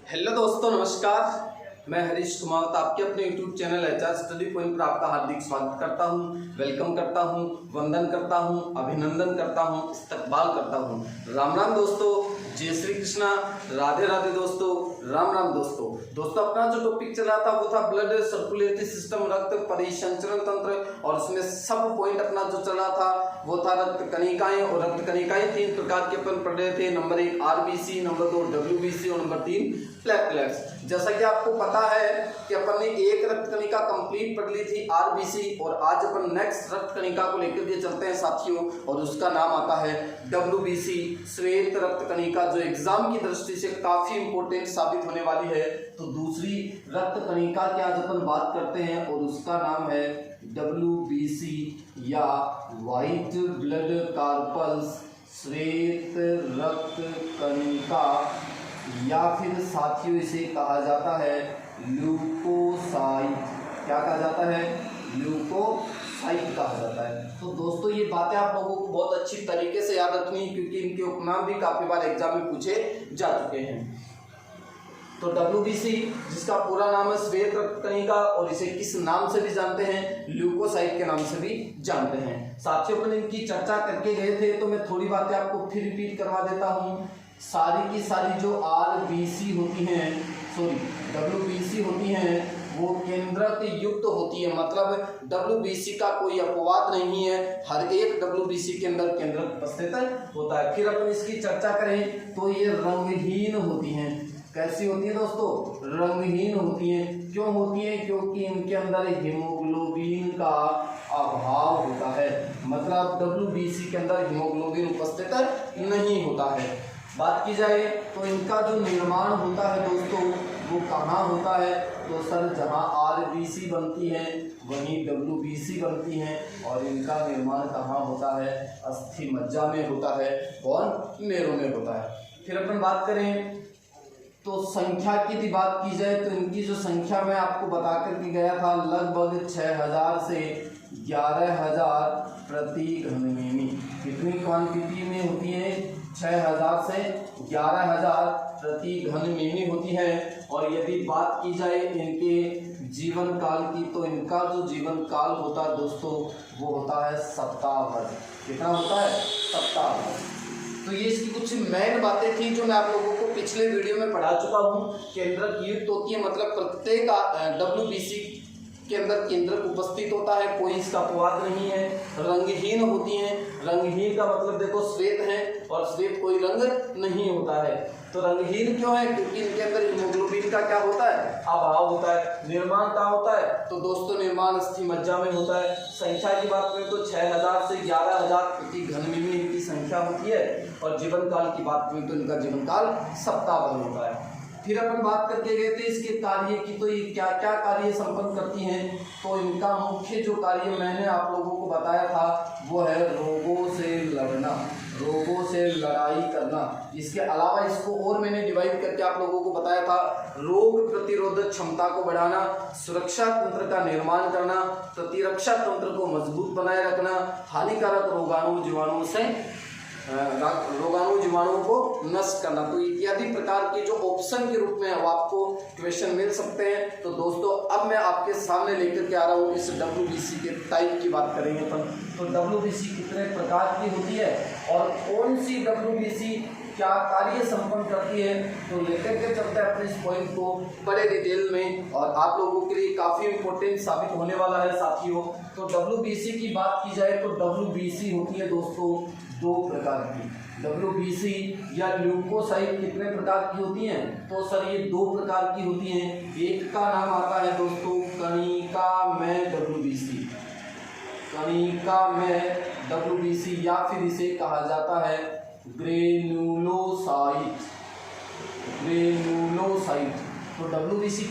Hello दोस्तों, नमस्कार। मैं हरीश कुमार आपके अपने YouTube channel HR study point पर आपका हार्दिक स्वागत करता हूं, वेलकम करता हूं, वंदन करता हूं, अभिनंदन करता हूं, इस्तकबाल करता हूं। राम राम दोस्तों, जय श्री कृष्णा, राधे राधे दोस्तों, राम राम दोस्तों। अपना जो टॉपिक चल रहा था वो था ब्लड सर्कुलेटरी सिस्टम, रक्त परिसंचरण तंत्र, और उसमें सब पॉइंट अपना जो चल रहा था वो था रक्त कणिकाएं। और रक्त कणिकाएं तीन प्रकार के अपन पढ़ रहे थे। नंबर 1 आरबीसी, नंबर 2 डब्ल्यूबीसी और नंबर 3 प्लेटलेट्स। जैसा कि आपको पता है कि अपन ने एक रक्त कणिका कंप्लीट पढ़ ली थी आरबीसी, और आज अपन नेक्स्ट रक्त कणिका को लेकर के चलते हैं साथियों, और उसका नाम आता है डब्ल्यूबीसी, श्वेत रक्त कणिका, जो एग्जाम की दृष्टि से काफी इंपॉर्टेंट साबित होने वाली है। तो दूसरी रक्त कणिका की आज अपन बात करते हैं और उसका नाम है डब्ल्यूबीसी या व्हाइट ब्लड कार्पल्स, श्वेत रक्त कणिका, या फिर साथियों इसे कहा जाता है ल्यूकोसाइट। क्या कहा जाता है? ल्यूकोसाइट कहा जाता है। तो दोस्तों ये बातें आप लोगों को बहुत अच्छी तरीके से याद रखनी है, क्योंकि इनके उपनाम भी काफी बार एग्जाम में पूछे जा चुके हैं। तो डब्ल्यूबीसी, जिसका पूरा नाम है श्वेत रक्त कणिका, और इसे किस नाम से भी जानते हैं? ल्यूकोसाइट के नाम से भी जानते हैं। साथियों अपन इनकी चर्चा करके गए थे, तो मैं थोड़ी बातें आपको फिर रिपीट करवा देता हूँ। सारी की सारी जो आरबीसी होती हैं, डब्ल्यूबीसी होती हैं, वो केंद्रक युक्त होती है। मतलब डब्ल्यूबीसी का कोई अपवाद नहीं है, हर एक डब्ल्यूबीसी के अंदर केंद्रक उपस्थित होता है। फिर अपन इसकी चर्चा करें तो ये रंगहीन होती हैं। कैसी होती है दोस्तों? रंगहीन होती हैं। क्यों होती हैं? क्योंकि इनके अंदर हीमोग्लोबिन का अभाव होता है। मतलब डब्ल्यूबीसी के अंदर हीमोग्लोबिन उपस्थित नहीं होता है। बात की जाए तो इनका जो निर्माण होता है दोस्तों, वो कहाँ होता है? तो सर, जहाँ आरबीसी बनती है वहीं डब्ल्यूबीसी बनती हैं, और इनका निर्माण कहाँ होता है? अस्थि मज्जा में होता है, और मेरो में होता है। फिर अपन बात करें तो संख्या की यदि बात की जाए तो इनकी जो संख्या मैं आपको बता करके गया था, लगभग 6000 से 11000 प्रति घन मिमी। कितनी क्वांटिटी में होती है? 6000 से 11000 प्रति घन मिमी होती है। और यदि बात की जाए इनके जीवन काल की, तो इनका जो जीवन काल होता है दोस्तों, वो होता है सप्ताह भर। कितना होता है? सप्ताह भर। तो ये इसकी कुछ मेन बातें थी जो मैं आप लोगों को पिछले वीडियो में पढ़ा चुका हूँ। केंद्रक युक्त होती है, मतलब प्रत्येक डब्ल्यूबीसी के अंदर केंद्रक उपस्थित होता है, कोई इसका अपवाद नहीं है। रंगहीन होती हैं। रंगहीन का मतलब देखो श्वेत है, और श्वेत कोई रंग नहीं होता है। तो रंगहीन क्यों है? क्योंकि इनके अंदर हीमोग्लोबिन का क्या होता है? अभाव होता है। निर्माण कहाँ होता है? तो दोस्तों निर्माण अस्थि मज्जा में होता है। संख्या की बात करें तो 6000 से 11000 प्रति घन मिमी इनकी संख्या होती है, और जीवन काल की बात करें तो इनका जीवन काल सप्ताह भर होता है। फिर अपन बात करके गए थे इसके कार्य की, तो ये क्या क्या कार्य संपन्न करती हैं? तो इनका मुख्य जो कार्य मैंने आप लोगों को बताया था वो है रोगों से लड़ना, रोगों से लड़ाई करना। इसके अलावा इसको और मैंने डिवाइड करके आप लोगों को बताया था, रोग प्रतिरोधक क्षमता को बढ़ाना, सुरक्षा तंत्र का निर्माण करना, प्रतिरक्षा तंत्र को मजबूत बनाए रखना, हानिकारक रोगाणु जीवाणुओं को नष्ट करना। तो इत्यादि प्रकार के जो ऑप्शन के रूप में आपको क्वेश्चन मिल सकते हैं। तो दोस्तों अब मैं आपके सामने लेकर के आ रहा हूँ इस डब्ल्यूबीसी के टाइप की बात करेंगे अपन। तो डब्ल्यूबीसी कितने प्रकार की होती है और कौन सी डब्ल्यूबीसी क्या कार्य संपन्न करती है, तो लेकर के चलते हैं अपने इस पॉइंट को बड़े डिटेल में, और आप लोगों के लिए काफी इंपॉर्टेंट साबित होने वाला है साथियों। तो डब्ल्यूबीसी की बात की जाए तो डब्ल्यूबीसी होती है दोस्तों दो प्रकार की। डब्ल्यूबीसी या ल्यूकोसाइट कितने प्रकार की होती हैं? तो सर ये दो प्रकार की होती हैं। एक का नाम आता है दोस्तों कणिका में डब्ल्यूबीसी, कणिका में डब्ल्यूबीसी, या फिर इसे कहा जाता है ग्रेन्युलोसाइट, ग्रेन्युलोसाइट। तो डब्ल्यूबीसी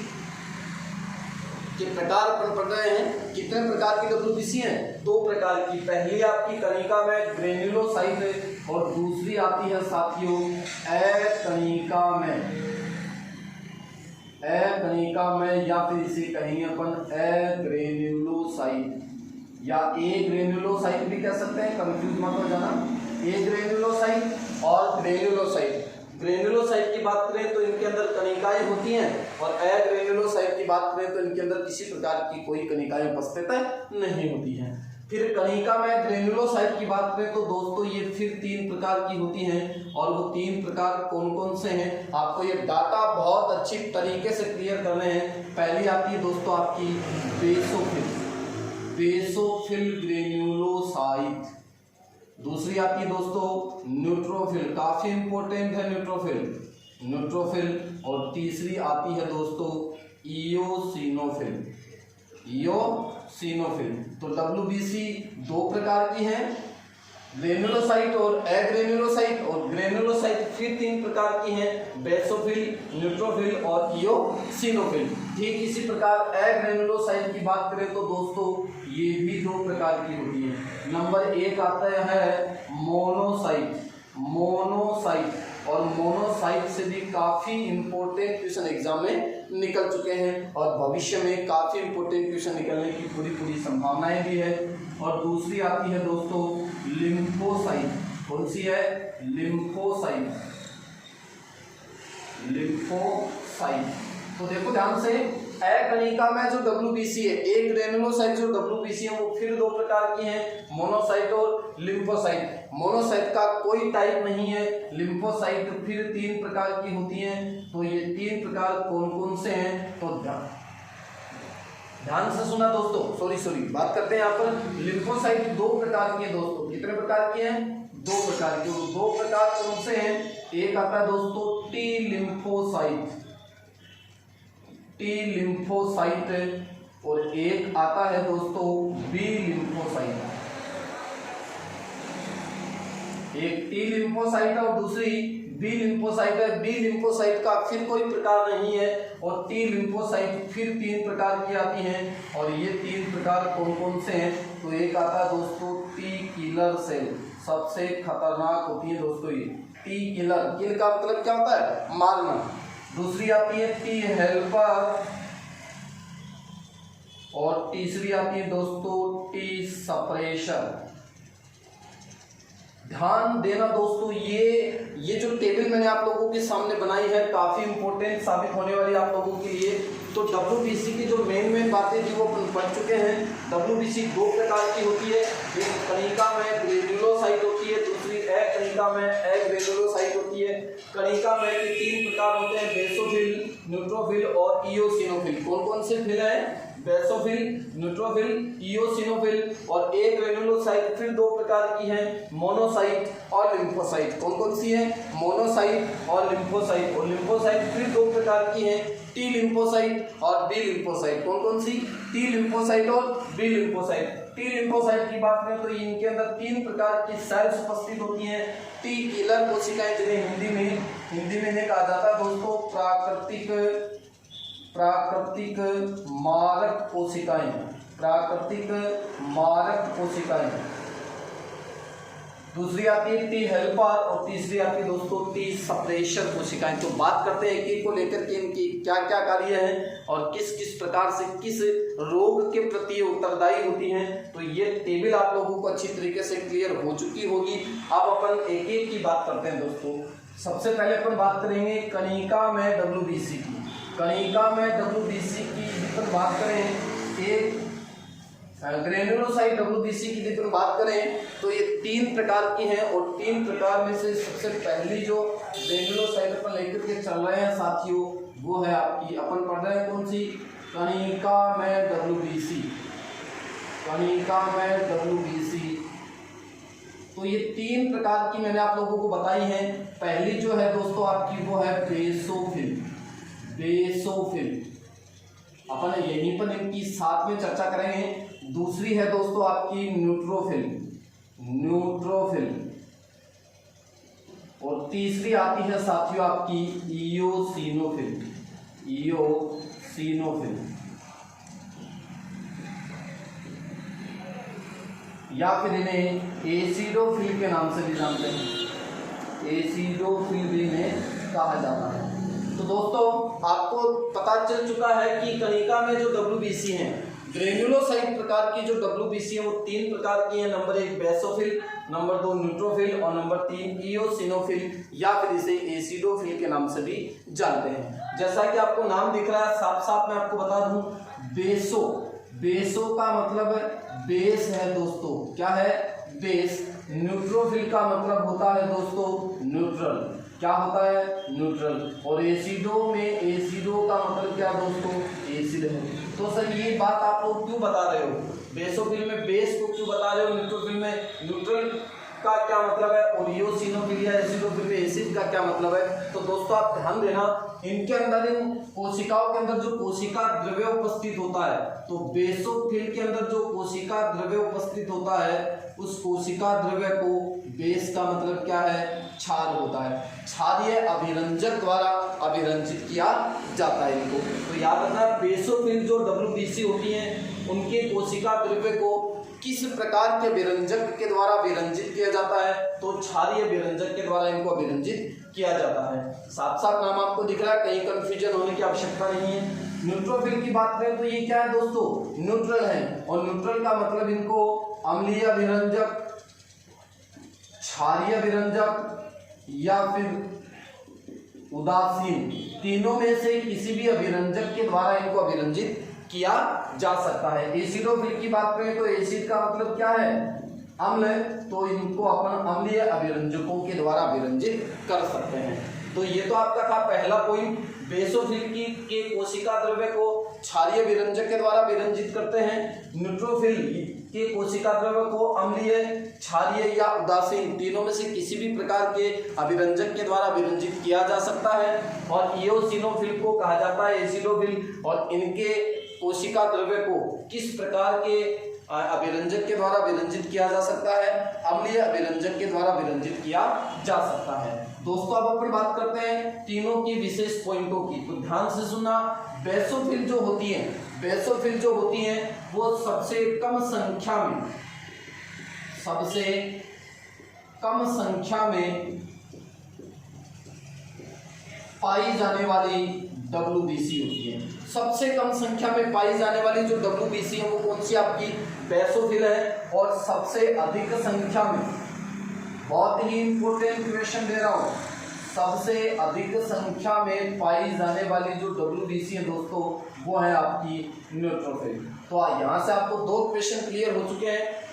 के प्रकार अपन पढ़ रहे हैं। कितने प्रकार की डब्ल्यूबीसी हैं? दो प्रकार की। पहली आपकी कणिका में ग्रेन्युलोसाइट है, और दूसरी आती है साथियों अकणिका में, अकणिका में, या फिर इसे कहेंगे अपन अग्रेन्युलोसाइट, या ए ग्रेन्युलोसाइट भी कह सकते हैं, कंफ्यूज मत हो जाना। ए ग्रेन्युलोसाइट और ग्रेन्युलोसाइट। ग्रेन्युलोसाइट की बात करें तो इनके अंदर कणिकाएं होती हैं, और अग्रेन्युलोसाइट की बात करें तो इनके अंदर किसी प्रकार की कोई कणिकाएं उपस्थित नहीं होती हैं। फिर कणिका में ग्रेन्युलोसाइट की बात करें तो दोस्तों ये फिर 3 प्रकार की होती हैं, और वो 3 प्रकार कौन कौन से हैं आपको ये डाटा बहुत अच्छी तरीके से क्लियर करने हैं। पहली आती है दोस्तों आपकी बेसोफिल ग्रेन्युलोसाइट, दूसरी आती है दोस्तों न्यूट्रोफिल, काफी इंपॉर्टेंट है न्यूट्रोफिल, और तीसरी आती है दोस्तों इयोसिनोफिल। तो WBC 2 प्रकार की है, ग्रेन्युलोसाइट और अग्रेन्युलोसाइट, और ग्रेन्युलोसाइट फिर 3 प्रकार की हैं, बेसोफिल, न्यूट्रोफिल और इयोसिनोफिल। ठीक इसी प्रकार अग्रेन्युलोसाइट की बात करें तो दोस्तों ये भी 2 प्रकार की होती है। नंबर 1 आता है मोनोसाइट, और मोनोसाइट से भी काफी इंपॉर्टेंट क्वेश्चन एग्जाम में निकल चुके हैं, और भविष्य में काफी इंपॉर्टेंट क्वेश्चन निकलने की पूरी संभावनाएं भी है। और दूसरी आती है दोस्तों लिम्फोसाइट। कौन सी है? लिम्फोसाइट। तो देखो ध्यान से, अकणिका में जो WBC है, एक ग्रेन्युलोसाइट जो WBC है वो फिर 2 प्रकार की हैं, मोनोसाइट और लिम्फोसाइट। मोनोसाइट का कोई टाइप नहीं है, लिम्फोसाइट फिर 3 प्रकार की होती हैं। तो ये 3 प्रकार कौन कौन से हैं तो ध्यान से सुना दोस्तों। सॉरी बात करते हैं यहाँ पर। लिम्फोसाइट 2 प्रकार की है दोस्तों। कितने प्रकार की है? 2 प्रकार की। 2 प्रकार कौन से हैं? एक आता है दोस्तों टी लिम्फोसाइट, और एक आता है दोस्तों बी लिम्फोसाइट। एक टी लिम्फोसाइट और दूसरी बी लिम्फोसाइट है। बी लिम्फोसाइट का फिर कोई प्रकार नहीं है, और टी लिम्फोसाइट फिर 3 प्रकार की आती हैं, और ये 3 प्रकार कौन कौन से हैं तो एक आता है दोस्तों टी किलर सेल, सबसे खतरनाक होती है दोस्तों ये टी किलर। किल का मतलब क्या होता है? मारना। दूसरी आती है टी हेल्पर, और तीसरी आती है दोस्तों टी सप्रेशर। ध्यान देना दोस्तों, ये जो टेबल मैंने आप लोगों के सामने बनाई है काफी इंपॉर्टेंट साबित होने वाली आप लोगों के लिए। तो WBC की जो मेन बातें थी वो पढ़ चुके हैं। WBC 2 प्रकार की होती है, एक कणिका में ग्रेन्युलोसाइट होती है, दूसरी अकणिका में अग्रेन्युलोसाइट होती है। कणिका में 3 प्रकार होते हैं, बेसोफिल, न्यूट्रोफिल और इयोसिनोफिल। कौन कौन से फिल है? Basophil, neutrophil, eosinophil. और एक ग्रेन्युलोसाइट फिर 2 प्रकार की हैं, मोनोसाइट और लिम्फोसाइट। कौन कौन सी है? मोनोसाइट और लिम्फोसाइट। और लिम्फोसाइट फिर 2 प्रकार की हैं, टी लिम्फोसाइट और बी लिम्फोसाइट। कौन कौन सी? टी लिम्फोसाइट और बी लिम्फोसाइट। टी लिम्फोसाइट की बात करें तो इनके अंदर 3 प्रकार की सेल्स उपस्थित होती हैं। टी किलर कोशिकाएं, जिन्हें हिंदी में कहा जाता है दोस्तों प्राकृतिक मारक कोशिकाएं। दूसरी आती है टी हेल्पर, और तीसरी आती है दोस्तों टी सप्रेशर कोशिकाएं। तो बात करते हैं एक को लेकर के इनकी क्या क्या कार्य हैं और किस किस प्रकार से किस रोग के प्रति उत्तरदायी होती हैं। तो ये टेबल आप लोगों को अच्छी तरीके से क्लियर हो चुकी होगी। अब अपन एक एक की बात करते हैं दोस्तों। सबसे पहले अपन बात करेंगे कणिका में WBC की। कणिका में WBC की अपन बात करें, एक ग्रेन्युलोसाइट WBC की यदि बात करें तो ये 3 प्रकार की हैं, और 3 प्रकार में से सबसे पहली जो ग्रेन्युलोसाइट अपन लेकर के चल रहे हैं साथियों, वो है आपकी, अपन पढ़ रहे हैं कौन सी? कणिका में WBC। तो ये 3 प्रकार की मैंने आप लोगों को बताई हैं। पहली जो है दोस्तों आपकी वो है बेसोफिल। अपन यहीं पर इनकी साथ में चर्चा करेंगे। दूसरी है दोस्तों आपकी न्यूट्रोफिल, और तीसरी आती है साथियों आपकी इयोसिनोफिल। या फिर इन्हें एसिडोफिल के नाम से भी जानते हैं, एसिडोफिल भी इन्हें कहा जाता है। तो दोस्तों आपको पता चल चुका है कि कणिका में जो WBC हैं, ग्रेन्युलोसाइट प्रकार की जो WBC है वो 3 प्रकार की है। नंबर 1 बेसोफिल, नंबर 2 न्यूट्रोफिल और नंबर 3 इओसिनोफिल या फिर इसे एसिडोफिल के नाम से भी जानते हैं। जैसा कि आपको नाम दिख रहा है, साफ साफ मैं आपको बता दूं, बेसो, बेसो का मतलब बेस है दोस्तों, क्या है, बेस। न्यूट्रोफिल का मतलब होता है दोस्तों न्यूट्रल, क्या होता है, न्यूट्रल। और एसिडो में, एसिडो का मतलब क्या दोस्तों, एसिड है। तो सर ये बात आप लोग क्यों बता रहे हो, बेसोफिल में बेस को क्यों बता रहे हो, न्यूट्रोफिल में न्यूट्रल का क्या मतलब है, और इओसिनोफिल या एसिडोफिल में एसिड का क्या मतलब है। तो दोस्तों आप ध्यान देना, इनके अंदर, इन कोशिकाओं के अंदर जो कोशिका द्रव्य उपस्थित होता है, तो बेसोफिल के अंदर जो कोशिका द्रव्य उपस्थित होता है, उस कोशिका द्रव्य को, बेस का मतलब क्या है, क्षार होता है। क्षारीय अभिरंजक द्वारा अभिरंजित किया जाता है इनको। तो याद रखना, बेसोफिल जो WBC होती हैं, उनके कोशिका द्रव्य को किस प्रकार के विरंजक के द्वारा विरंजित किया जाता है, तो क्षारीय विरंजक के द्वारा इनको अभिरंजित किया जाता है। साफ साफ नाम आपको दिख रहा है, कहीं कंफ्यूजन होने की आवश्यकता नहीं है। न्यूट्रोफिल की बात करें तो ये क्या है दोस्तों, न्यूट्रल है। और न्यूट्रल का मतलब इनको अम्लीय विरंजक, क्षारीय विरंजक या फिर उदासीन, तीनों में से किसी भी अभिरंजक के द्वारा इनको अभिरंजित किया जा सकता है। एसिडोफिल की बात करें तो एसिड का मतलब क्या है, अम्ल, तो इनको अपन अम्लीय अभिरंजकों के द्वारा अभिरंजित कर सकते हैं। तो ये तो आपका था पहला पॉइंट, बेसोफिल की के कोशिका द्रव्य को क्षारीय विरंजक के द्वारा विरंजित करते हैं। न्यूट्रोफिल के कोशिका द्रव्य को अम्लीय, क्षारीय या उदासीन, तीनों में से किसी भी प्रकार के अभिरंजक के द्वारा विरंजित किया जा सकता है। और इओसिनोफिल को कहा जाता है एसिडोफिल, और इनके कोशिका द्रव्य को किस प्रकार के अभिरंजक के द्वारा विरंजित किया जा सकता है, अम्लीय अभिरंजक के द्वारा विरंजित किया जा सकता है। दोस्तों अब अपन बात करते हैं तीनों की विशेष पॉइंटों की, तो ध्यान से सुनना। बेसोफिल जो होती है, बेसोफिल जो होती है वो सबसे कम संख्या में, सबसे कम संख्या में पाई जाने वाली WBC होती है। सबसे कम संख्या में पाई जाने वाली जो WBC है वो कौन सी आपकी, बेसोफिल है। और सबसे अधिक संख्या में, बहुत ही इंपॉर्टेंट क्वेश्चन दे रहा हूं, सबसे अधिक संख्या में पाई जाने वाली जो WBC है दोस्तों वो है आपकी न्यूट्रोफिल। तो यहाँ से आपको 2 क्वेश्चन क्लियर हो चुके हैं।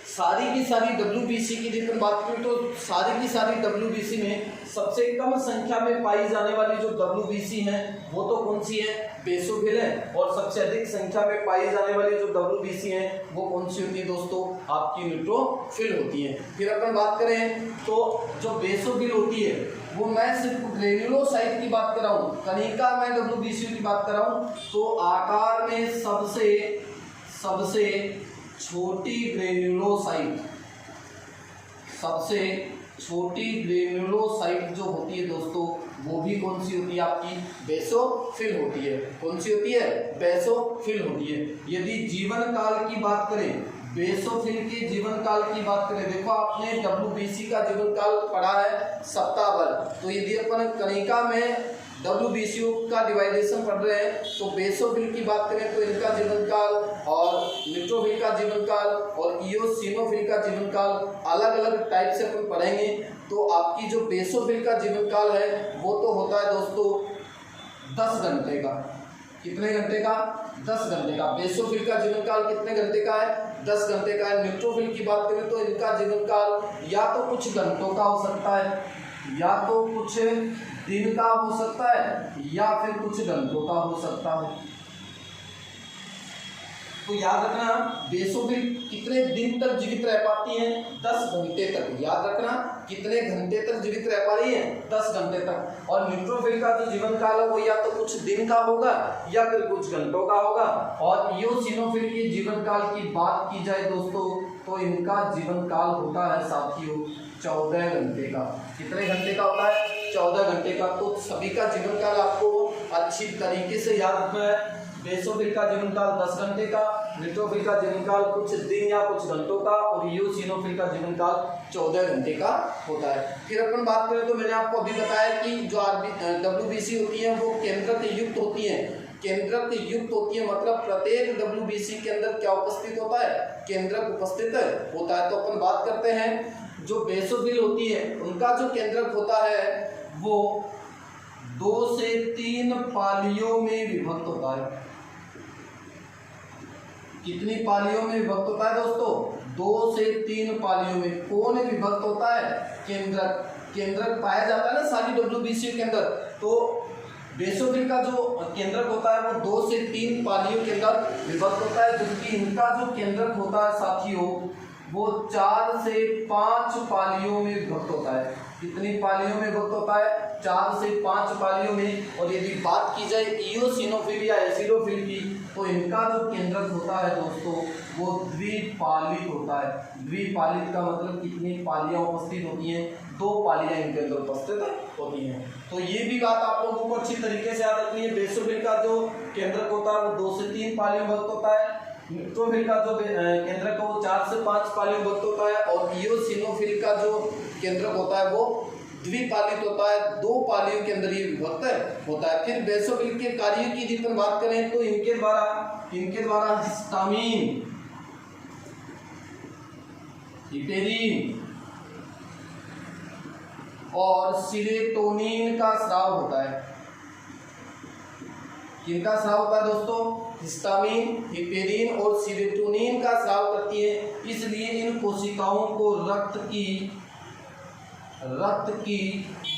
सारी की सारी WBC की जितनी बात करें तो सारी की सारी WBC में सबसे कम संख्या में पाई जाने वाली जो WBC है वो तो कौन सी है, बेसोफिल है। और सबसे अधिक संख्या में पाई जाने वाली जो WBC है वो कौन सी होती है दोस्तों, आपकी न्यूट्रोफिल होती है। फिर अपन बात करें तो जो बेसोफिल होती है वो मैं सिर्फ ग्रेन्युलोसाइट की बात कर रहा हूँ, कनिका में WBC की बात कर रहा हूँ। तो आकार में सबसे छोटी ग्रेन्युलोसाइट, सबसे छोटी ग्रेन्युलोसाइट जो होती है दोस्तों वो भी कौन सी होती है, आपकी बेसोफिल होती है। कौन सी होती है, बेसोफिल होती है। यदि जीवन काल की बात करें, बेसोफिल के जीवन काल की बात करें, देखो आपने WBC का जीवन काल पढ़ा है सप्ताह भर, तो यदि अपन कनिका में WBC का डिवाइडेशन पढ़ रहे हैं तो बेसोफिल की बात करें तो इनका जीवन काल और न्यूट्रोफिल का जीवन काल और इओसिनोफिल का जीवन काल अलग अलग टाइप से अपन पढ़ेंगे। तो आपकी जो बेसोफिल का जीवन काल है वो तो होता है दोस्तों 10 घंटे का। कितने घंटे का, 10 घंटे का। बेसोफिल का जीवन काल कितने घंटे का है, 10 घंटे का है। न्यूट्रोफिल की बात करें तो इनका जीवन काल या तो कुछ घंटों का हो सकता है, या तो कुछ दिन का हो सकता है, या फिर कुछ घंटों का हो सकता है। तो याद रखना बेसोफिल कितने दिन तक जीवित रह पाती हैं, 10 घंटे तक। याद रखना कितने घंटे तक जीवित रह पा रही है, 10 घंटे तक। और न्यूट्रोफिल का जो जीवन काल है वो या तो कुछ दिन का होगा या फिर कुछ घंटों का होगा। और इओसिनोफिल के जीवन काल की बात की जाए दोस्तों तो इनका जीवन काल होता है साथियों 14 घंटे का। कितने घंटे का होता है, 14 घंटे का। तो सभी का जीवन काल आपको अच्छी तरीके से याद रखना है। बेसोफिल का जीवन काल 10 घंटे का, न्यूट्रोफिल का जीवन काल कुछ दिन या कुछ घंटों का, और इओसिनोफिल का जीवन काल 14 घंटे का होता है। फिर अपन बात करें तो मैंने आपको अभी बताया कि जो WBC होती है वो केंद्रक युक्त होती है। केंद्रक युक्त होती है, मतलब प्रत्येक WBC के अंदर क्या उपस्थित होता है, केंद्रक उपस्थित होता है। तो अपन बात करते हैं जो बेसोफिल होती है उनका जो केंद्रक होता है वो 2 से 3 पालियों में विभक्त होता है। कितनी पालियों में विभक्त होता है दोस्तों, 2 से 3 पालियों में। कौन विभक्त होता है, केंद्रक। केंद्रक पाया जाता है ना सारी WBC के अंदर, तो बेसोफिल का जो केंद्रक होता है वो 2 से 3 पालियों के अंदर विभक्त होता है, जबकि इनका जो केंद्रक होता है साथियों वो 4 से 5 पालियों में विभक्त होता है। कितनी पालियों में विभक्त होता है, 4 से 5 पालियों में। और यदि बात की जाए इओसिनोफिल या एसिडोफिल की, तो इनका जो केंद्रक होता है दोस्तों वो द्विपालित होता है। द्विपालित का मतलब कितनी पालियां उपस्थित होती हैं, 2 पालियां इनके अंदर उपस्थित होती हैं। तो ये भी बात आप लोगों को अच्छी तरीके से याद रखनी है। बेसोफिल का जो केंद्रक होता है वो 2 से 3 पालियों में विभक्त होता है। न्यूट्रोफिल का जो केंद्रक है वो 4 से 5 पालियों में विभक्त होता है। और इओसिनोफिल का जो केंद्रक होता है वो द्विपालित होता है, 2 पालियों के अंदर ये विभक्त होता है। फिर बेसोफिल के कार्यों की यदि हम बात करें तो इनके द्वारा हिस्टामिन, हिपेरिन और सेरोटोनिन का स्राव होता है। किनका स्राव होता है दोस्तों, हिस्टामिन, हिपेरिन और सेरोटोनिन का स्राव करती है। इसलिए इन कोशिकाओं को रक्त की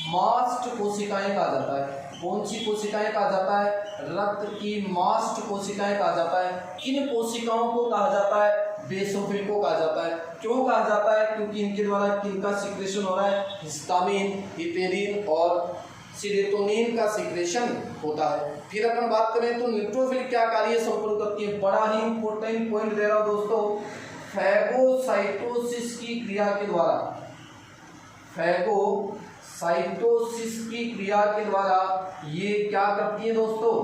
मास्ट कोशिकाएं कहा जाता है। कौन सी कोशिकाएं कहा जाता है, रक्त की मास्ट कोशिकाएं कहा जाता है। किन कोशिकाओं को कहा जाता है, बेसोफिल को कहा जाता है। क्यों कहा जाता है, क्योंकि इनके द्वारा किनका सीक्रेशन हो रहा है, हिस्टामिन, हिपेरिन और सेरोटोनिन का सीक्रेशन होता है। फिर अपन बात करें तो न्यूट्रोफिल क्या कार्य संपन्न करती है, बड़ा ही इंपॉर्टेंट पॉइंट दे रहा हूं दोस्तों। फैगोसाइटोसिस की क्रिया के द्वारा, फैगोसाइटोसिस की क्रिया के द्वारा ये क्या करती है दोस्तों,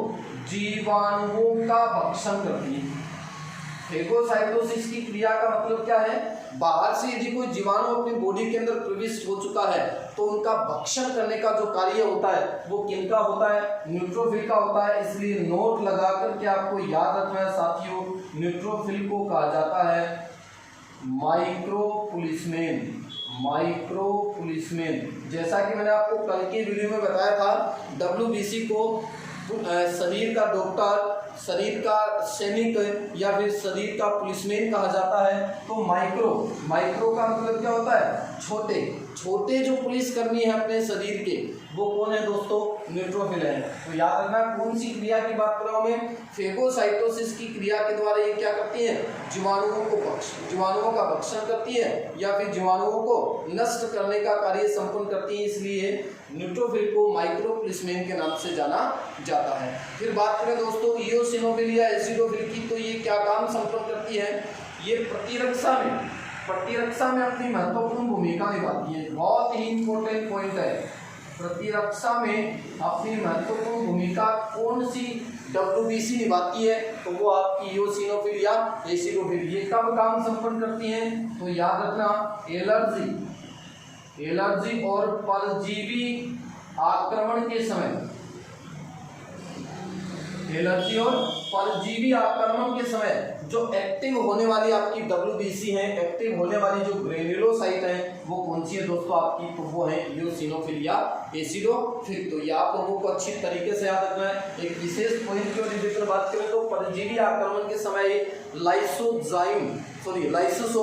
जीवाणुओं का भक्षण करती है। फैगोसाइटोसिस की क्रिया का मतलब क्या है, बाहर से यदि कोई जीवाणु अपनी बॉडी के अंदर प्रविष्ट हो चुका है तो उनका भक्षण करने का जो कार्य होता है वो किनका होता है, न्यूट्रोफिल का होता है। इसलिए नोट लगा करके आपको याद रखना है साथियों, न्यूट्रोफिल को कहा जाता है माइक्रोपुलिसमेन। माइक्रोपुलिसमेन, जैसा कि मैंने आपको कल के वीडियो में बताया था, WBC को शरीर का डॉक्टर, शरीर का सैनिक या फिर शरीर का पुलिसमैन कहा जाता है। तो माइक्रो का मतलब क्या होता है, छोटे जो पुलिसकर्मी है अपने शरीर के, वो कौन है दोस्तों, न्यूट्रोफिल है। तो याद रखना कौन सी क्रिया की बात कर रहा हूं मैं, फैगोसाइटोसिस की क्रिया के द्वारा ये क्या करती है, जीवाणुओं का भक्षण करती है या फिर जीवाणुओं को नष्ट करने का कार्य संपन्न करती है। इसलिए न्यूट्रोफिल को माइक्रोपुलिसमैन के नाम से जाना जाता है। फिर बात करें दोस्तों इओसिनोफिल या एसिडोफिल की, तो ये क्या काम संपन्न करती है, ये प्रतिरक्षा में अपनी महत्वपूर्ण भूमिका निभाती है। बहुत ही इंपॉर्टेंट पॉइंट है, प्रतिरक्षा में अपनी महत्वपूर्ण भूमिका कौन सी WBC निभाती है, तो वो आपकी इओसिनोफिल या एसिडोफिल। ये कब काम संपन्न करती हैं, तो याद रखना एलर्जी और परजीवी आक्रमण के समय, एलर्जी और परजीवी आक्रमण के समय जो एक्टिव होने वाली आपकी WBC है, एक्टिव होने वाली जो ग्रेन्युलोसाइट है वो कौन सी है दोस्तों आपकी, तो वो है इओसिनोफिल या एसिडोफिल। तो ये आप लोगों को अच्छी तरीके से याद रखना है। एक विशेष पॉइंट की ओर लेकर बात करें तो परजीवी आक्रमण के समय लाइसोसोम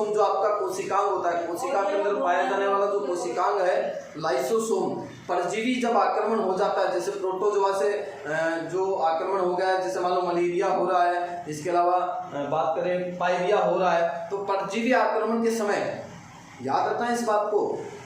जो आपका कोशिकांग होता है, कोशिका के अंदर पाया जाने वाला जो कोशिकांग है लाइसोसोम, परजीवी जब आक्रमण हो जाता है, जैसे प्रोटोजोआ से जो आक्रमण हो गया है, जैसे मान लो मलेरिया हो रहा है, इसके अलावा बात करें पायरिया हो रहा है, तो परजीवी आक्रमण के समय याद रखना है इस बात को,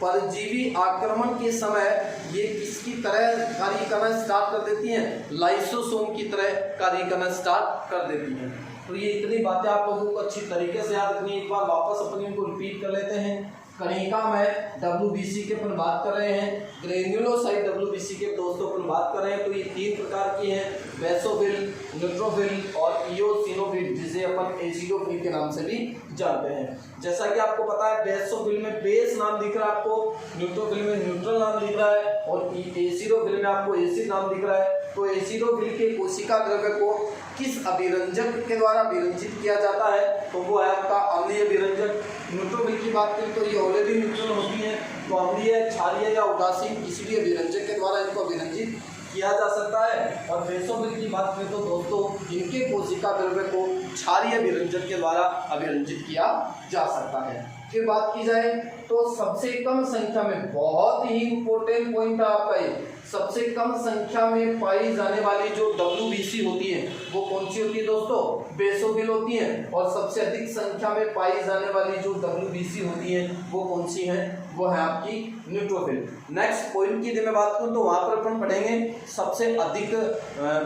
परजीवी आक्रमण के समय ये किसकी तरह कार्य करना स्टार्ट कर देती हैं, लाइसोसोम की तरह कार्य करना स्टार्ट कर देती हैं। तो ये इतनी बातें आप लोगों को अच्छी तरीके से याद रखनी है। एक बार वापस अपनी इनको रिपीट कर लेते हैं। कणिका में WBC के अपन बात कर रहे हैं, ग्रेन्युलोसाइट WBC के दोस्तों अपन बात कर रहे हैं। तो ये 3 प्रकार की हैं, बेसोफिल, न्यूट्रोफिल और इओसिनोफिल, जिसे अपन एसिडोफिल के नाम से भी जानते हैं। जैसा कि आपको पता है बेसोफिल में बेस नाम दिख रहा है आपको, न्यूट्रोफिल में न्यूट्रल नाम दिख रहा है और एसिडोफिल में आपको एसिड नाम दिख रहा है। तो एसिडोफिल के कोशिका द्रव्य को किस अभिरंजक के द्वारा विरंजित किया जाता है, तो वो है आपका अम्लीय विरंजक। न्यूट्रोफिल की बात करें तो ये ऑलरेडी न्यूट्रल होती है, तो अम्लीय, क्षारीय या उदासीन किसी भी विरंजक के द्वारा इनको विरंजित किया जा सकता है। और बेसोफिल की बात करें तो दोस्तों इनके कोशिका द्रव्य को क्षारीय विरंजक के द्वारा अभिरंजित किया जा सकता है। फिर बात की जाए तो सबसे कम संख्या में, बहुत ही इंपॉर्टेंट पॉइंट है आपका ये, सबसे कम संख्या में पाई जाने वाली जो WBC होती है वो कौन सी होती है दोस्तों, बेसोफिल होती है। और सबसे अधिक संख्या में पाई जाने वाली जो WBC होती है वो कौन सी है, वो है आपकी न्यूट्रोफिल। नेक्स्ट पॉइंट की यदि मैं बात करूं तो वहां पर अपन पढ़ेंगे सबसे अधिक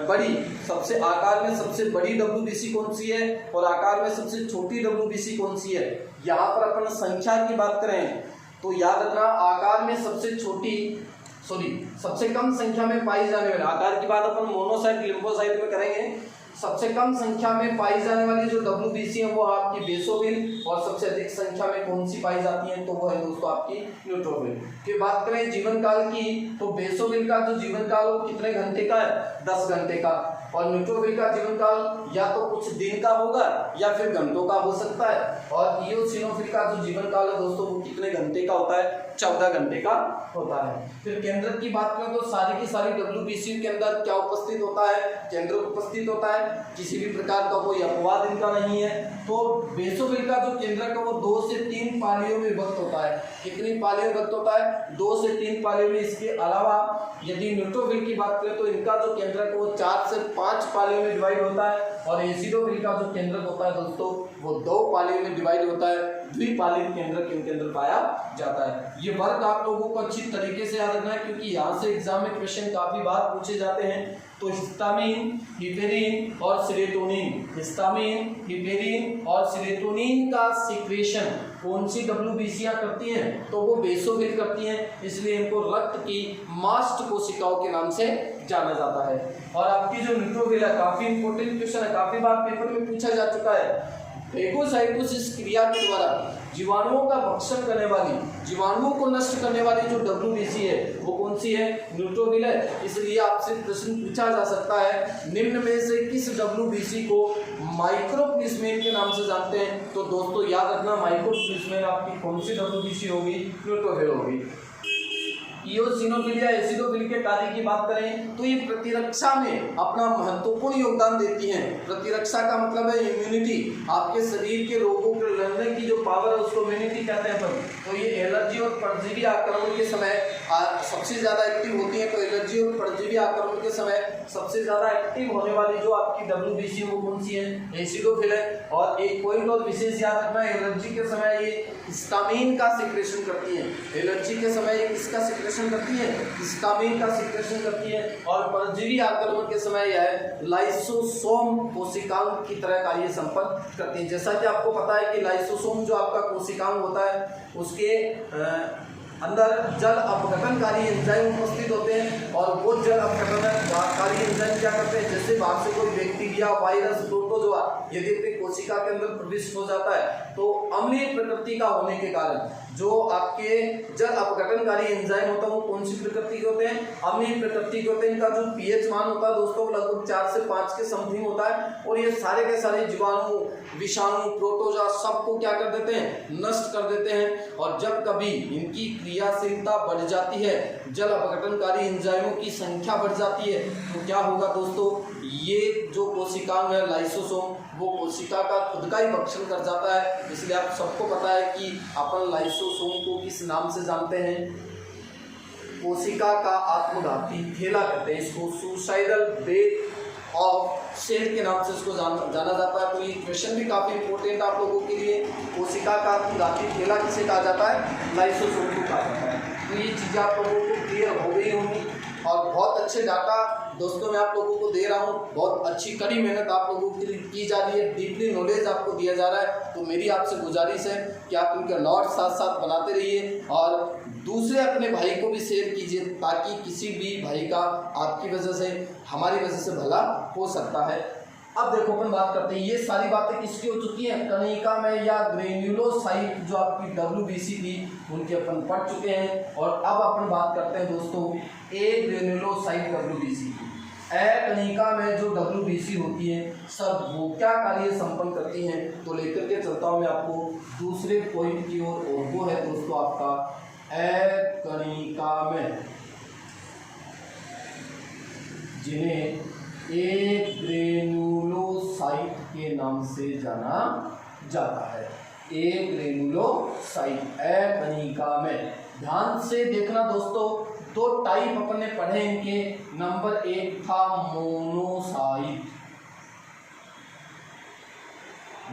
बड़ी, सबसे आकार में सबसे बड़ी WBC कौन सी है और आकार में सबसे छोटी WBC कौन सी है। यहाँ पर अपन संख्या की बात करें तो याद रखना आकार में सबसे छोटी, सबसे कम संख्या में पाई जाने वाली, आकार की बात अपन मोनोसाइट लिम्फोसाइट में करेंगे। सबसे कम संख्या में पाई जाने वाली जो WBC है वो आपकी बेसोफिल, और सबसे अधिक संख्या में कौन सी पाई जाती है तो वो है दोस्तों आपकी न्यूट्रोफिल। फिर बात करें जीवन काल की तो बेसोफिल का जो जीवन काल वो कितने घंटे का है, 10 घंटे का। और न्यूट्रोफिल का जीवन काल या तो कुछ दिन का होगा या फिर घंटों का हो सकता है। और इओसिनोफिल का जो जीवन काल है दोस्तों वो कितने घंटे का होता है, 14 घंटे का होता है। फिर केंद्र की बात करें तो सारी की सारी WBC के अंदर क्या उपस्थित होता है, केंद्र उपस्थित होता है, किसी भी प्रकार का कोई अपवाद इनका नहीं है। तो बेसोफिल का जो केंद्र है वो 2 से 3 पालियों में विभक्त होता है। कितनी पालियों में विभक्त होता है, 2 से 3 पालियों में। इसके अलावा यदि न्यूट्रोफिल की बात करें तो इनका जो केंद्र है वो 4 से 5 पालियों में डिवाइड होता है। और एसिडोफिल का जो केंद्र होता है दोस्तों वो 2 पालियों में डिवाइड होता है। द्विपालिक केंद्र के अंदर पाया जाता है। ये वर्ग आप लोगों को अच्छी तरीके से याद रखना है क्योंकि यहाँ से एग्जाम में क्वेश्चन काफी बार पूछे जाते हैं। तो हिस्टामिन, हिपेरिन और सेरोटोनिन, हिस्टामिन, हिपेरिन और सेरोटोनिन का सिक्रेशन कौन सी WBCयां करती हैं, तो वो बेसोफिल करती हैं। इसलिए इनको रक्त की मास्ट कोशिकाओं के नाम से जाना जाता है। और आपकी जो न्यूट्रोफिल है काफी इंपॉर्टेंट क्वेश्चन है, काफी बार पेपर में पूछा जा चुका है। फेगोसाइटोसिस क्रिया के द्वारा जीवाणुओं का भक्षण करने वाली, जीवाणुओं को नष्ट करने वाली जो WBC है वो कौन सी है, न्यूट्रोफिल है। इसलिए आपसे प्रश्न पूछा जा सकता है निम्न में से किस WBC को माइक्रोप्लिस्मेन के नाम से जानते हैं। तो दोस्तों याद रखना माइक्रोप्लिस्मेन आपकी कौन सी WBC होगी, न्यूट्रोफिल होगी। इओसिनोफिल या एसिडोफिल के कार्य की बात करें तो ये प्रतिरक्षा में अपना महत्वपूर्ण योगदान देती हैं। प्रतिरक्षा का मतलब है इम्यूनिटी, आपके शरीर के रोगों के लड़ने की जो पावर है उसको इम्यूनिटी कहते हैं अपन। तो ये एलर्जी और परजीवी आक्रमण के समय सबसे ज्यादा एक्टिव होती है। तो एलर्जी और परजीवी आक्रमण के समय सबसे ज्यादा एक्टिव होने वाली जो आपकी WBC वो कौन सी है, एसिडोफिल है। और एक पॉइंट और विशेष याद रखना, एलर्जी के समय ये हिस्टामिन का सिक्रेशन करती है। एलर्जी के समय ये किसका सिक्रेशन करती है, हिस्टामिन का सिक्रेशन करती है। और परजीवी आक्रमण के समय यह लाइसोसोम कोशिकाओं की तरह कार्य संपन्न करती है। जैसा कि आपको पता है कि लाइसोसोम जो आपका कोशिकाओं होता है उसके अंदर जल अपघटनकारी एंजाइम उपस्थित होते हैं। और वो जल अपघटनकारी एंजाइम क्या करते हैं, जैसे बाहर से कोई बैक्टीरिया, वायरस, प्रोटोजोआ यदि अपनी कोशिका के अंदर प्रविष्ट हो जाता है तो अम्लीय प्रकृति का होने के कारण जो आपके जल अपघटनकारी एंजाइम होता है वो कौन सी प्रकृति के होते हैं, अम्लीय प्रकृति के होते हैं। इनका जो pH मान होता है दोस्तों लगभग 4 से 5 के समथिंग होता है। और ये सारे के सारे जीवाणु, विषाणु, प्रोटोजोआ सबको क्या कर देते हैं, नष्ट कर देते हैं। और जब कभी इनकी क्रियाशीलता बढ़ जाती है, जल अपघटनकारी एंजाइमों की संख्या बढ़ जाती है, तो क्या होगा दोस्तों, ये जो कोशिकांग है लाइसोसोम वो कोशिका का खुद का ही भक्षण कर जाता है। इसलिए आप सबको पता है कि अपन लाइसोसोम को किस नाम से जानते हैं, कोशिका का आत्मघाती थैला कहते हैं इसको, सुसाइडल डेथ ऑफ सेल के नाम से इसको जाना जाता है। तो ये क्वेश्चन भी काफी इंपॉर्टेंट आप लोगों के लिए, कोशिका का आत्मघाती थैला किसे कहा जाता है, लाइसोसोम को कहा जाता है। तो ये चीजें आप लोगों को क्लियर हो गई होंगी। और बहुत अच्छे डाटा दोस्तों मैं आप लोगों को दे रहा हूँ, बहुत अच्छी कड़ी मेहनत आप लोगों के लिए की जा रही है, डीपली नॉलेज आपको दिया जा रहा है। तो मेरी आपसे गुजारिश है कि आप इनके नोट्स साथ साथ बनाते रहिए और दूसरे अपने भाई को भी शेयर कीजिए ताकि किसी भी भाई का आपकी वजह से, हमारी वजह से भला हो सकता है। अब देखो अपन बात करते हैं, ये सारी बातें किसकी हो चुकी हैं, कणिका में या ग्रेन्युलोसाइट जो आपकी WBC थी उनके अपन पढ़ चुके हैं। और अब अपन बात करते हैं दोस्तों ए ग्रेन्युलोसाइट WBC की। कणिका में जो WBC होती है सब वो क्या कार्य संपन्न करती हैं, तो लेकर के चलता हूँ मैं आपको दूसरे पॉइंट की ओर, और वो है दोस्तों आपका कणिका में जिन्हें एक ग्रेनुलोसाइट के नाम से जाना जाता है। एक ग्रेनुलोसाइट कणिका में। ध्यान से देखना दोस्तों, दो टाइप अपन ने पढ़े इनके। नंबर 1 था मोनोसाइट।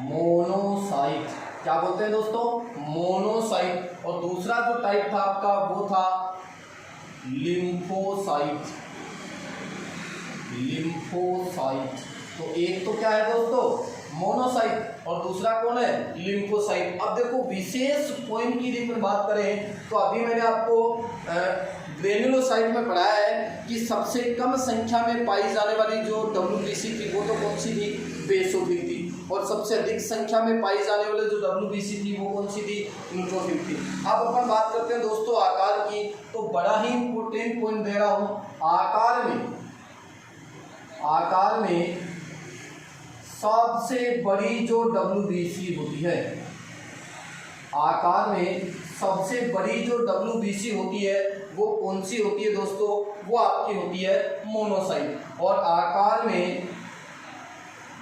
मोनोसाइट क्या बोलते हैं दोस्तों? मोनोसाइट। और दूसरा जो टाइप था आपका वो था लिम्फोसाइट। लिम्फोसाइट। तो एक तो क्या है दोस्तों? मोनोसाइट, और दूसरा कौन है? लिम्फोसाइट। अब देखो विशेष पॉइंट की यदि बात करें तो अभी मैंने आपको ग्रेनुलोसाइट में पढ़ाया है कि सबसे कम संख्या में पाई जाने वाली जो WBC थी वो तो कौन सी थी? बेसोफिल थी। और सबसे अधिक संख्या में पाई जाने वाली जो WBC थी वो कौन सी थी? न्यूट्रोफिल थी। अब अपन बात करते हैं दोस्तों आकार की, तो बड़ा ही इंपॉर्टेंट पॉइंट दे रहा हूं। आकार में सबसे बड़ी जो WBC होती है, आकार में सबसे बड़ी जो WBC होती है वो कौन सी होती है दोस्तों? वो आपकी होती है मोनोसाइट। और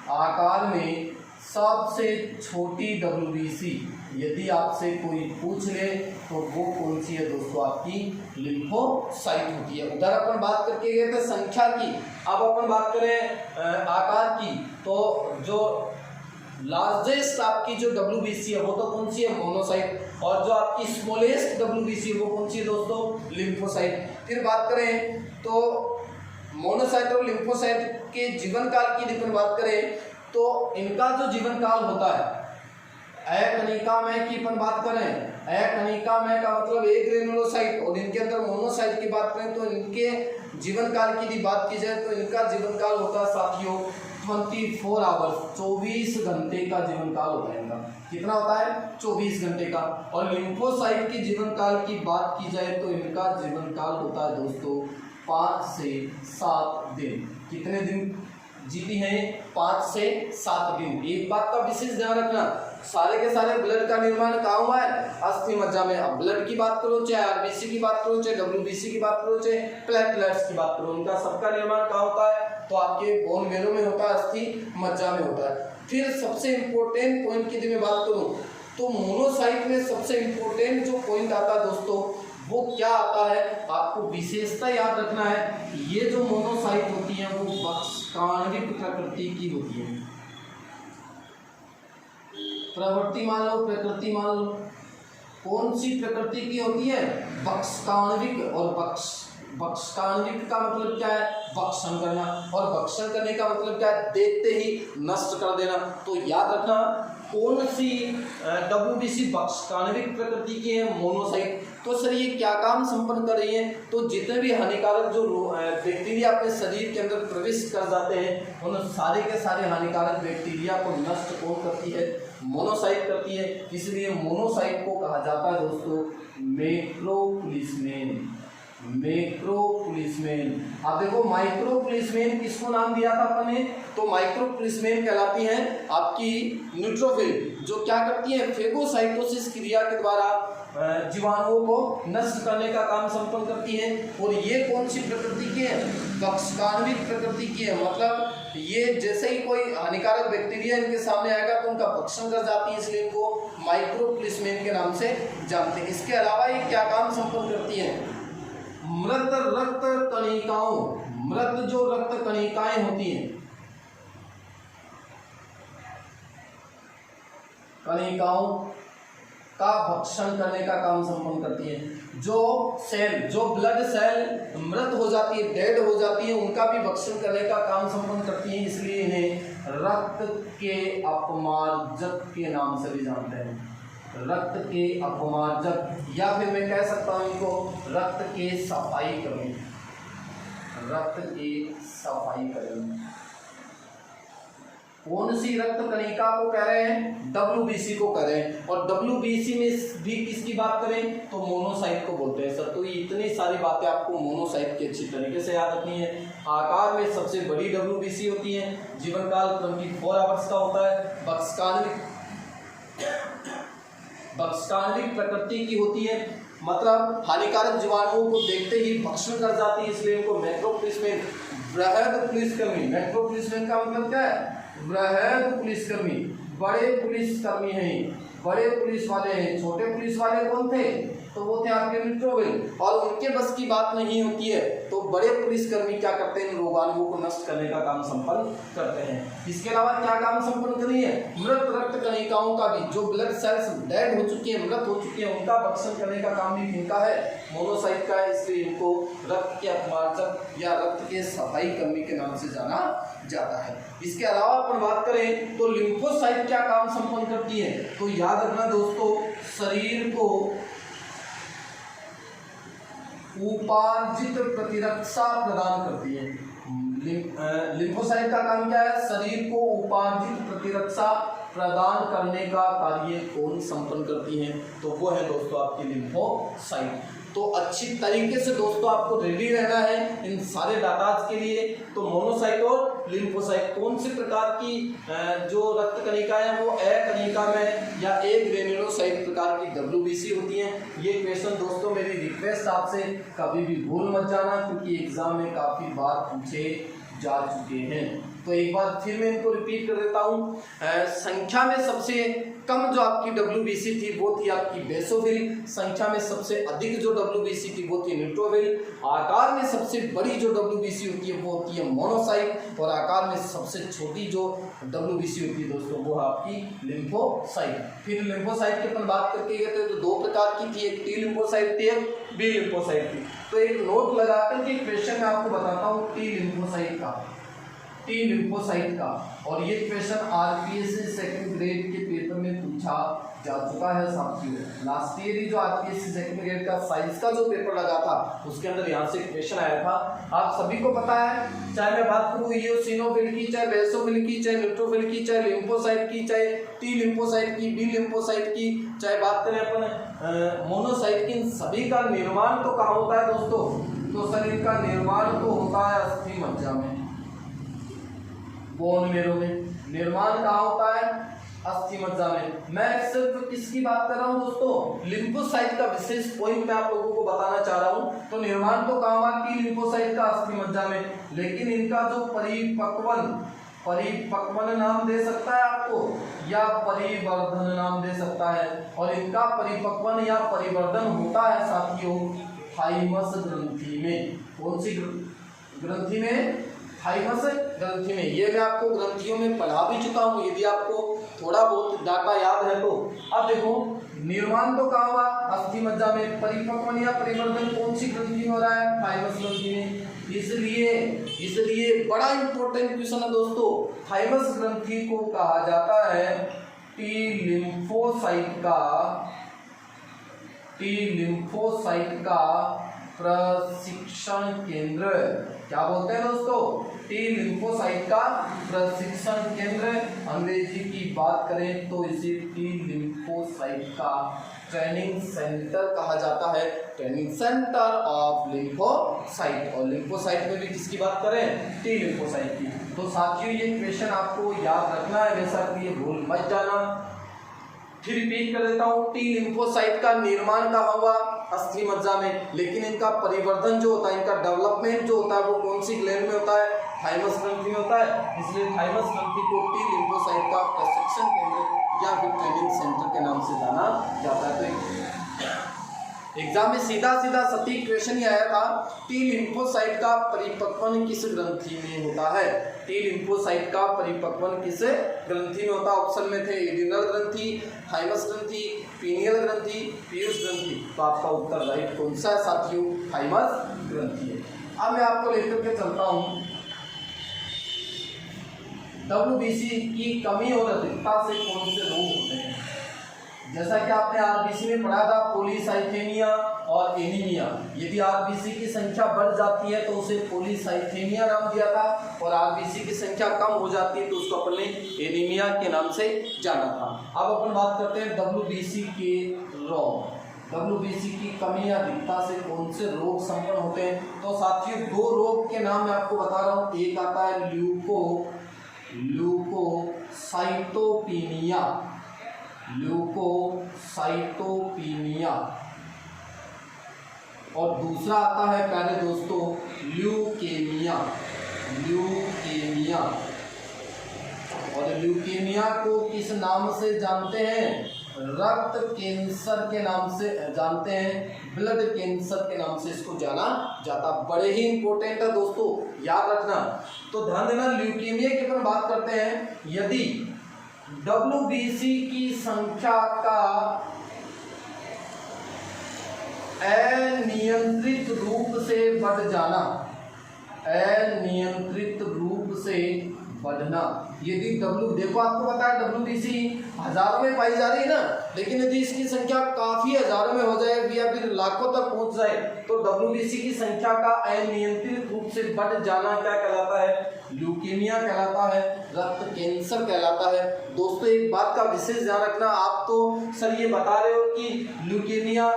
आकार में सबसे छोटी WBC यदि आपसे कोई पूछ ले तो वो कौन सी है दोस्तों? आपकी लिम्फोसाइट होती है। उधर अपन बात करके गए थे संख्या की, अब अपन बात करें आकार की, तो जो लार्जेस्ट आपकी जो WBC है वो तो कौन सी है? मोनोसाइट। और जो आपकी स्मॉलेस्ट WBC है वो कौन सी है दोस्तों? लिम्फोसाइट। फिर बात करें तो मोनोसाइट और लिम्फोसाइट के जीवन काल की यदि बात करें तो इनका जो जीवन काल होता है, कणिका में की अपन बात करें, कणिका में का मतलब एक ग्रेनुलोसाइट, और इनके अंदर मोनोसाइट की बात करें तो इनके जीवन काल की यदि बात की जाए तो इनका जीवन काल होता है साथियों 24 आवर्स, 24 घंटे का जीवन काल होता है इनका। कितना होता है? 24 घंटे का। और लिम्फोसाइट की जीवन काल की बात की जाए तो इनका जीवन काल होता है दोस्तों 5 से 7 दिन। कितने दिन जीती हैं? 5 से 7 दिन। एक बात का विशेष ध्यान रखना, सारे के सारे ब्लड का निर्माण कहाँ हुआ है? अस्थि मज्जा में। अब ब्लड की बात करो, चाहे RBC की बात करो, चाहे WBC की बात करो, चाहे प्लेटलेट्स की बात करो, उनका सबका निर्माण कहाँ होता है? तो आपके बोन मेरो में होता है, अस्थि मज्जा में होता है। फिर सबसे इंपॉर्टेंट पॉइंट की यदि मैं बात करूं तो मोनोसाइट में सबसे इंपॉर्टेंट जो पॉइंट आता है दोस्तों वो क्या आता है? आपको विशेषता याद रखना है, ये जो मोनोसाइट होती है वो बक्ष्काण्विक प्रकृति की होती है। प्रवृत्ति मान लो, प्रकृति मान लो, कौन सी प्रकृति की होती है? बक्ष्काण्विक। और बक्ष्काण्विक का मतलब क्या है? भक्षण करना। और भक्षण करने का मतलब क्या है? देखते ही नष्ट कर देना। तो याद रखना कौन सी WBC बक्ष्काण्विक प्रकृति की है? मोनोसाइट। तो सर ये क्या काम संपन्न कर रही है? तो जितने भी हानिकारक जो बैक्टीरिया अपने शरीर के अंदर प्रवेश कर जाते हैं उन सारे के सारे हानिकारक बैक्टीरिया को नष्ट कौन करती है? मोनोसाइट करती है। इसलिए मोनोसाइट को कहा जाता है दोस्तों मैक्रोपुलिसमेन। मैक्रोपुलिसमेन। आप देखो माइक्रोपुलिसमेन किसको नाम दिया था अपन ने? तो माइक्रोपुलिसमेन कहलाती हैं आपकी न्यूट्रोफिल, जो क्या करती है? फेगोसाइटोसिस क्रिया के द्वारा जीवाणुओं को नष्ट करने का काम संपन्न करती है। और ये कौन सी प्रकृति की है? बक्ष्काण्विक प्रकृति की है। मतलब ये जैसे ही कोई हानिकारक बैक्टीरिया इनके सामने आएगा तो उनका भक्षण कर जाती है, इसलिए इनको माइक्रोपुलिसमेन के नाम से जानते हैं। इसके अलावा ये क्या काम संपन्न करती है? मृत रक्त कणिकाओं, मृत जो रक्त कणिकाएं होती हैं, कणिकाओं का भक्षण करने का काम संपन्न करती है। जो सेल, जो ब्लड सेल मृत हो जाती है, डेड हो जाती है, उनका भी भक्षण करने का काम संपन्न करती है। इसलिए इन्हें रक्त के अपमार्जक के नाम से भी जानते हैं। रक्त के अपमार्जक, या फिर मैं कह सकता हूं इनको रक्त के सफाई कर्मी। रक्त के सफाई कर्मी। कौन सी रक्त कणिका को कह रहे हैं? WBC को कह रहे हैं। और WBC में भी किसकी बात करें तो मोनोसाइट को बोलते हैं सर। तो ये इतनी सारी बातें आपको मोनोसाइट की अच्छी तरीके से याद रखनी है। आकार में सबसे बड़ी WBC होती है, जीवन काल 24 आवर्स का होता है, बक्सकान्विक प्रकृति की होती है, मतलब हानिकारक जीवाणुओं को देखते ही भक्षण कर जाती है, इसलिए इनको मैक्रोपुलिसमेन, बृहद पुलिसकर्मी। मैक्रोपुलिसमेन का मतलब क्या है? बृहद पुलिसकर्मी, बड़े पुलिसकर्मी हैं, बड़े पुलिस वाले हैं। छोटे पुलिस वाले कौन थे? तो वो थे आपके न्यूट्रोविल, और उनके बस की बात नहीं होती है तो बड़े पुलिसकर्मी क्या करते हैं? रोगाणुओं को नष्ट करने का काम संपन्न करते हैं। इसके अलावा क्या काम संपन्न करेंगे? मृत रक्त कणिकाओं का भी, जो ब्लड सेल्स डेड हो चुकी है, मृत हो चुकी है, उनका भक्षण करने का काम भी इनका है, मोनोसाइट का है। इसलिए इनको रक्त के अपमार्जक या रक्त के सफाई कर्मी के नाम से जाना जाता है। इसके अलावा अपन बात करें तो लिम्फोसाइट क्या काम संपन्न करती है? तो याद रखना दोस्तों, शरीर को उपार्जित प्रतिरक्षा प्रदान करती है। लिम्फोसाइट का काम क्या है? शरीर को उपार्जित प्रतिरक्षा प्रदान करने का कार्य कौन संपन्न करती है? तो वो है दोस्तों आपकी लिम्फोसाइट। तो अच्छी तरीके से दोस्तों आपको रेडी रहना है इन सारे डाटाज के लिए। तो मोनोसाइट और लिम्फोसाइट कौन से प्रकार की जो रक्त कणिका है वो ए कणिका में या ए ग्रेन्युलोसाइट प्रकार की WBC होती हैं। ये क्वेश्चन दोस्तों मेरी रिक्वेस्ट आपसे कभी भी भूल मत जाना, क्योंकि एग्जाम में काफ़ी बार पूछे जा चुके हैं। तो एक बार फिर मैं इनको रिपीट कर देता हूँ। संख्या में सबसे कम जो आपकी WBC थी वो थी आपकी बेसोफिल, संख्या में सबसे अधिक जो WBC थी वो थी न्यूट्रोविल, आकार में सबसे बड़ी जो WBC होती है वो होती है मोनोसाइट, और आकार में सबसे छोटी जो WBC होती है दोस्तों वो आपकी लिम्फोसाइट। फिर लिम्फोसाइट की अपन बात करके गए थे तो दो प्रकार की थी, एक T लिम्फोसाइट थी, एक B लिम्फोसाइट थी। तो एक नोट लगाकर के क्वेश्चन मैं आपको बताता हूँ T लिम्फोसाइट का, और ये क्वेश्चन RPSC सेकंड ग्रेड के पेपर में पूछा जा चुका है साथियों। लास्ट ईयर ही जो RPSC सेकंड ग्रेड का साइंस का जो पेपर लगा था उसके अंदर यहाँ से क्वेश्चन आया था। आप सभी को पता है, चाहे मैं बात करूँ इओसिनोफिल की, चाहे बेसोफिल की, चाहे न्यूट्रोफिल की, चाहे लिम्फोसाइट की, चाहे T लिम्फोसाइट की, B लिम्फोसाइट की, चाहे बात करें अपन मोनोसाइट की, इन सभी का निर्माण तो कहाँ होता है दोस्तों? तो शरीर का निर्माण तो होता है अस्थि मज्जा में, बोन मेरो में। निर्माण कहाँ होता है? अस्थि मज्जा में। मैं सिर्फ किसकी बात कर रहा हूँ दोस्तों? लिम्फोसाइट का विशेष पॉइंट मैं आप लोगों को बताना चाह रहा हूँ। तो निर्माण तो कहाँ हुआ? T लिम्फोसाइट का अस्थि मज्जा में, लेकिन इनका जो परिपक्वन नाम दे सकता है आपको या परिवर्धन नाम दे सकता है, और इनका परिपक्वन या परिवर्धन होता है साथियों थाइमस ग्रंथि में। कौन सी ग्रंथि में? थाइमस ग्रंथि में। ये मैं आपको ग्रंथियों में पढ़ा भी चुका हूँ, यदि आपको थोड़ा बहुत डाटा याद है तो। अब देखो, निर्माण तो कहाँ हुआ? अस्थि मज्जा में। परिपक्वन या परिवर्धन कौन सी ग्रंथि में हो रहा है? थाइमस ग्रंथि में। इसलिए बड़ा इंपॉर्टेंट क्वेश्चन है दोस्तों, थाइमस ग्रंथि को कहा जाता है T लिम्फोसाइट का प्रशिक्षण केंद्र। क्या बोलते हैं दोस्तों? T लिम्फोसाइट का प्रशिक्षण केंद्र। अंग्रेजी की बात करें तो इसे T लिम्फोसाइट का ट्रेनिंग सेंटर कहा जाता है, ट्रेनिंग सेंटर ऑफ लिम्फोसाइट। और लिम्फोसाइट में भी किसकी बात करें? T लिम्फोसाइट की। तो साथियों ये क्वेश्चन आपको याद रखना है, वैसा कि ये भूल मत जाना। फिर रिपीट कर देता हूँ, T लिम्फोसाइट का निर्माण कहाँ हुआ? अस्थि मज्जा में, लेकिन इनका परिवर्धन जो होता है, इनका डेवलपमेंट जो होता है वो कौन सी ग्लैंड में होता है? थाइमस ग्रंथि में होता है। इसलिए थाइमस ग्रंथि को T लिम्फोसाइट का प्रशिक्षण केंद्र या फिर ट्रेनिंग सेंटर के नाम से जाना जाता है। तो एग्जाम में सीधा सटीक क्वेश्चन ही आया था, T लिम्फोसाइट का परिपक्वन किस ग्रंथि में होता है? T लिम्फोसाइट का परिपक्वन किस ग्रंथि में होता है? ऑप्शन में थे एड्रिनल ग्रंथि, थाइमस ग्रंथि, पीनियल ग्रंथि, पीयूष ग्रंथि। तो आपका उत्तर राइट कौन सा है साथियों? थाइमस ग्रंथि है। अब मैं आपको लेकर के चलता हूँ WBC की कमी और अधिकता से कौन से रोग होते हैं। जैसा कि आपने आरबीसी में पढ़ा था पॉलीसाइथेमिया और एनीमिया। यदि आरबीसी की संख्या बढ़ जाती है तो उसे पॉलीसाइथेमिया नाम दिया था, और आरबीसी की संख्या कम हो जाती है तो उसको अपन ने एनीमिया के नाम से जाना था। अब अपन बात करते हैं डब्ल्यूबीसी के रोग। डब्ल्यूबीसी की कमी या अधिकता से कौन से रोग संपन्न होते हैं? तो साथियों, दो रोग के नाम मैं आपको बता रहा हूँ। एक आता है ल्यूकोसाइटोपिनिया, ल्यूकोसाइटोपिनिया, और दूसरा आता है प्यारे दोस्तों ल्यूकेमिया, ल्यूकेमिया। और ल्यूकेमिया को किस नाम से जानते हैं? रक्त कैंसर के नाम से जानते हैं, ब्लड कैंसर के नाम से इसको जाना जाता। बड़े ही इंपॉर्टेंट है दोस्तों, याद रखना। तो ध्यान देना, ल्यूकेमिया की अपन बात करते हैं। यदि डब्ल्यूबीसी की संख्या का अनियंत्रित रूप से बढ़ जाना, अनियंत्रित रूप से बढ़ना, यदि देखो आपको पता है डब्ल्यूबीसी हजारों में पाई जा रही है ना, लेकिन यदि इसकी संख्या काफी हजारों में हो जाए या फिर लाखों तक पहुंच जाए तो डब्ल्यूबीसी की संख्या का अनियंत्रित रूप से बढ़ जाना क्या कहलाता है? ल्यूकेमिया कहलाता है, रक्त कैंसर कहलाता है। दोस्तों एक बात का विशेष ध्यान रखना, आप तो सर ये बता रहे हो कि ल्यूकेमिया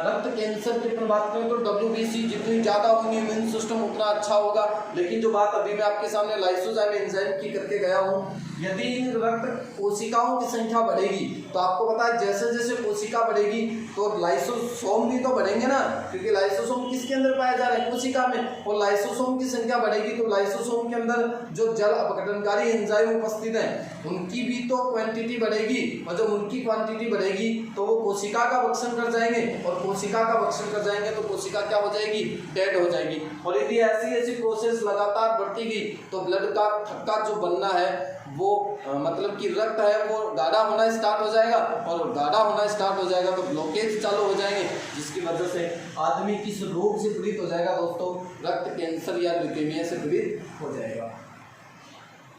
रक्त कैंसर की अपन बात करें तो डब्ल्यूबीसी जितनी ज्यादा होगी इम्यून सिस्टम उतना अच्छा होगा, लेकिन जो बात अभी मैं आपके सामने लाइसोजाइम एंजाइम की करके गया हूँ, यदि रक्त कोशिकाओं की संख्या बढ़ेगी तो आपको पता है जैसे जैसे कोशिका बढ़ेगी तो लाइसोसोम भी तो बढ़ेंगे ना, क्योंकि लाइसोसोम किसके अंदर पाया जा रहा है? कोशिका में। और लाइसोसोम की संख्या बढ़ेगी तो लाइसोसोम के अंदर जो जल अपघटनकारी एंजाइम उपस्थित हैं उनकी भी तो क्वांटिटी बढ़ेगी, और जब उनकी क्वांटिटी बढ़ेगी तो वो कोशिका का भक्षण कर जाएंगे, और कोशिका का भक्षण कर जाएंगे तो कोशिका क्या हो जाएगी? डेड हो जाएगी। और यदि ऐसी ऐसी प्रोसेस लगातार बढ़ती गई तो ब्लड का थक्का जो बनना है वो मतलब कि रक्त है वो गाढ़ा होना स्टार्ट हो जाएगा, और गाढ़ा होना स्टार्ट हो जाएगा तो ब्लॉकेज चालू हो जाएंगे, जिसकी वजह से आदमी किस रोग से पीड़ित हो जाएगा दोस्तों? रक्त कैंसर या ल्यूकेमिया से पीड़ित हो जाएगा।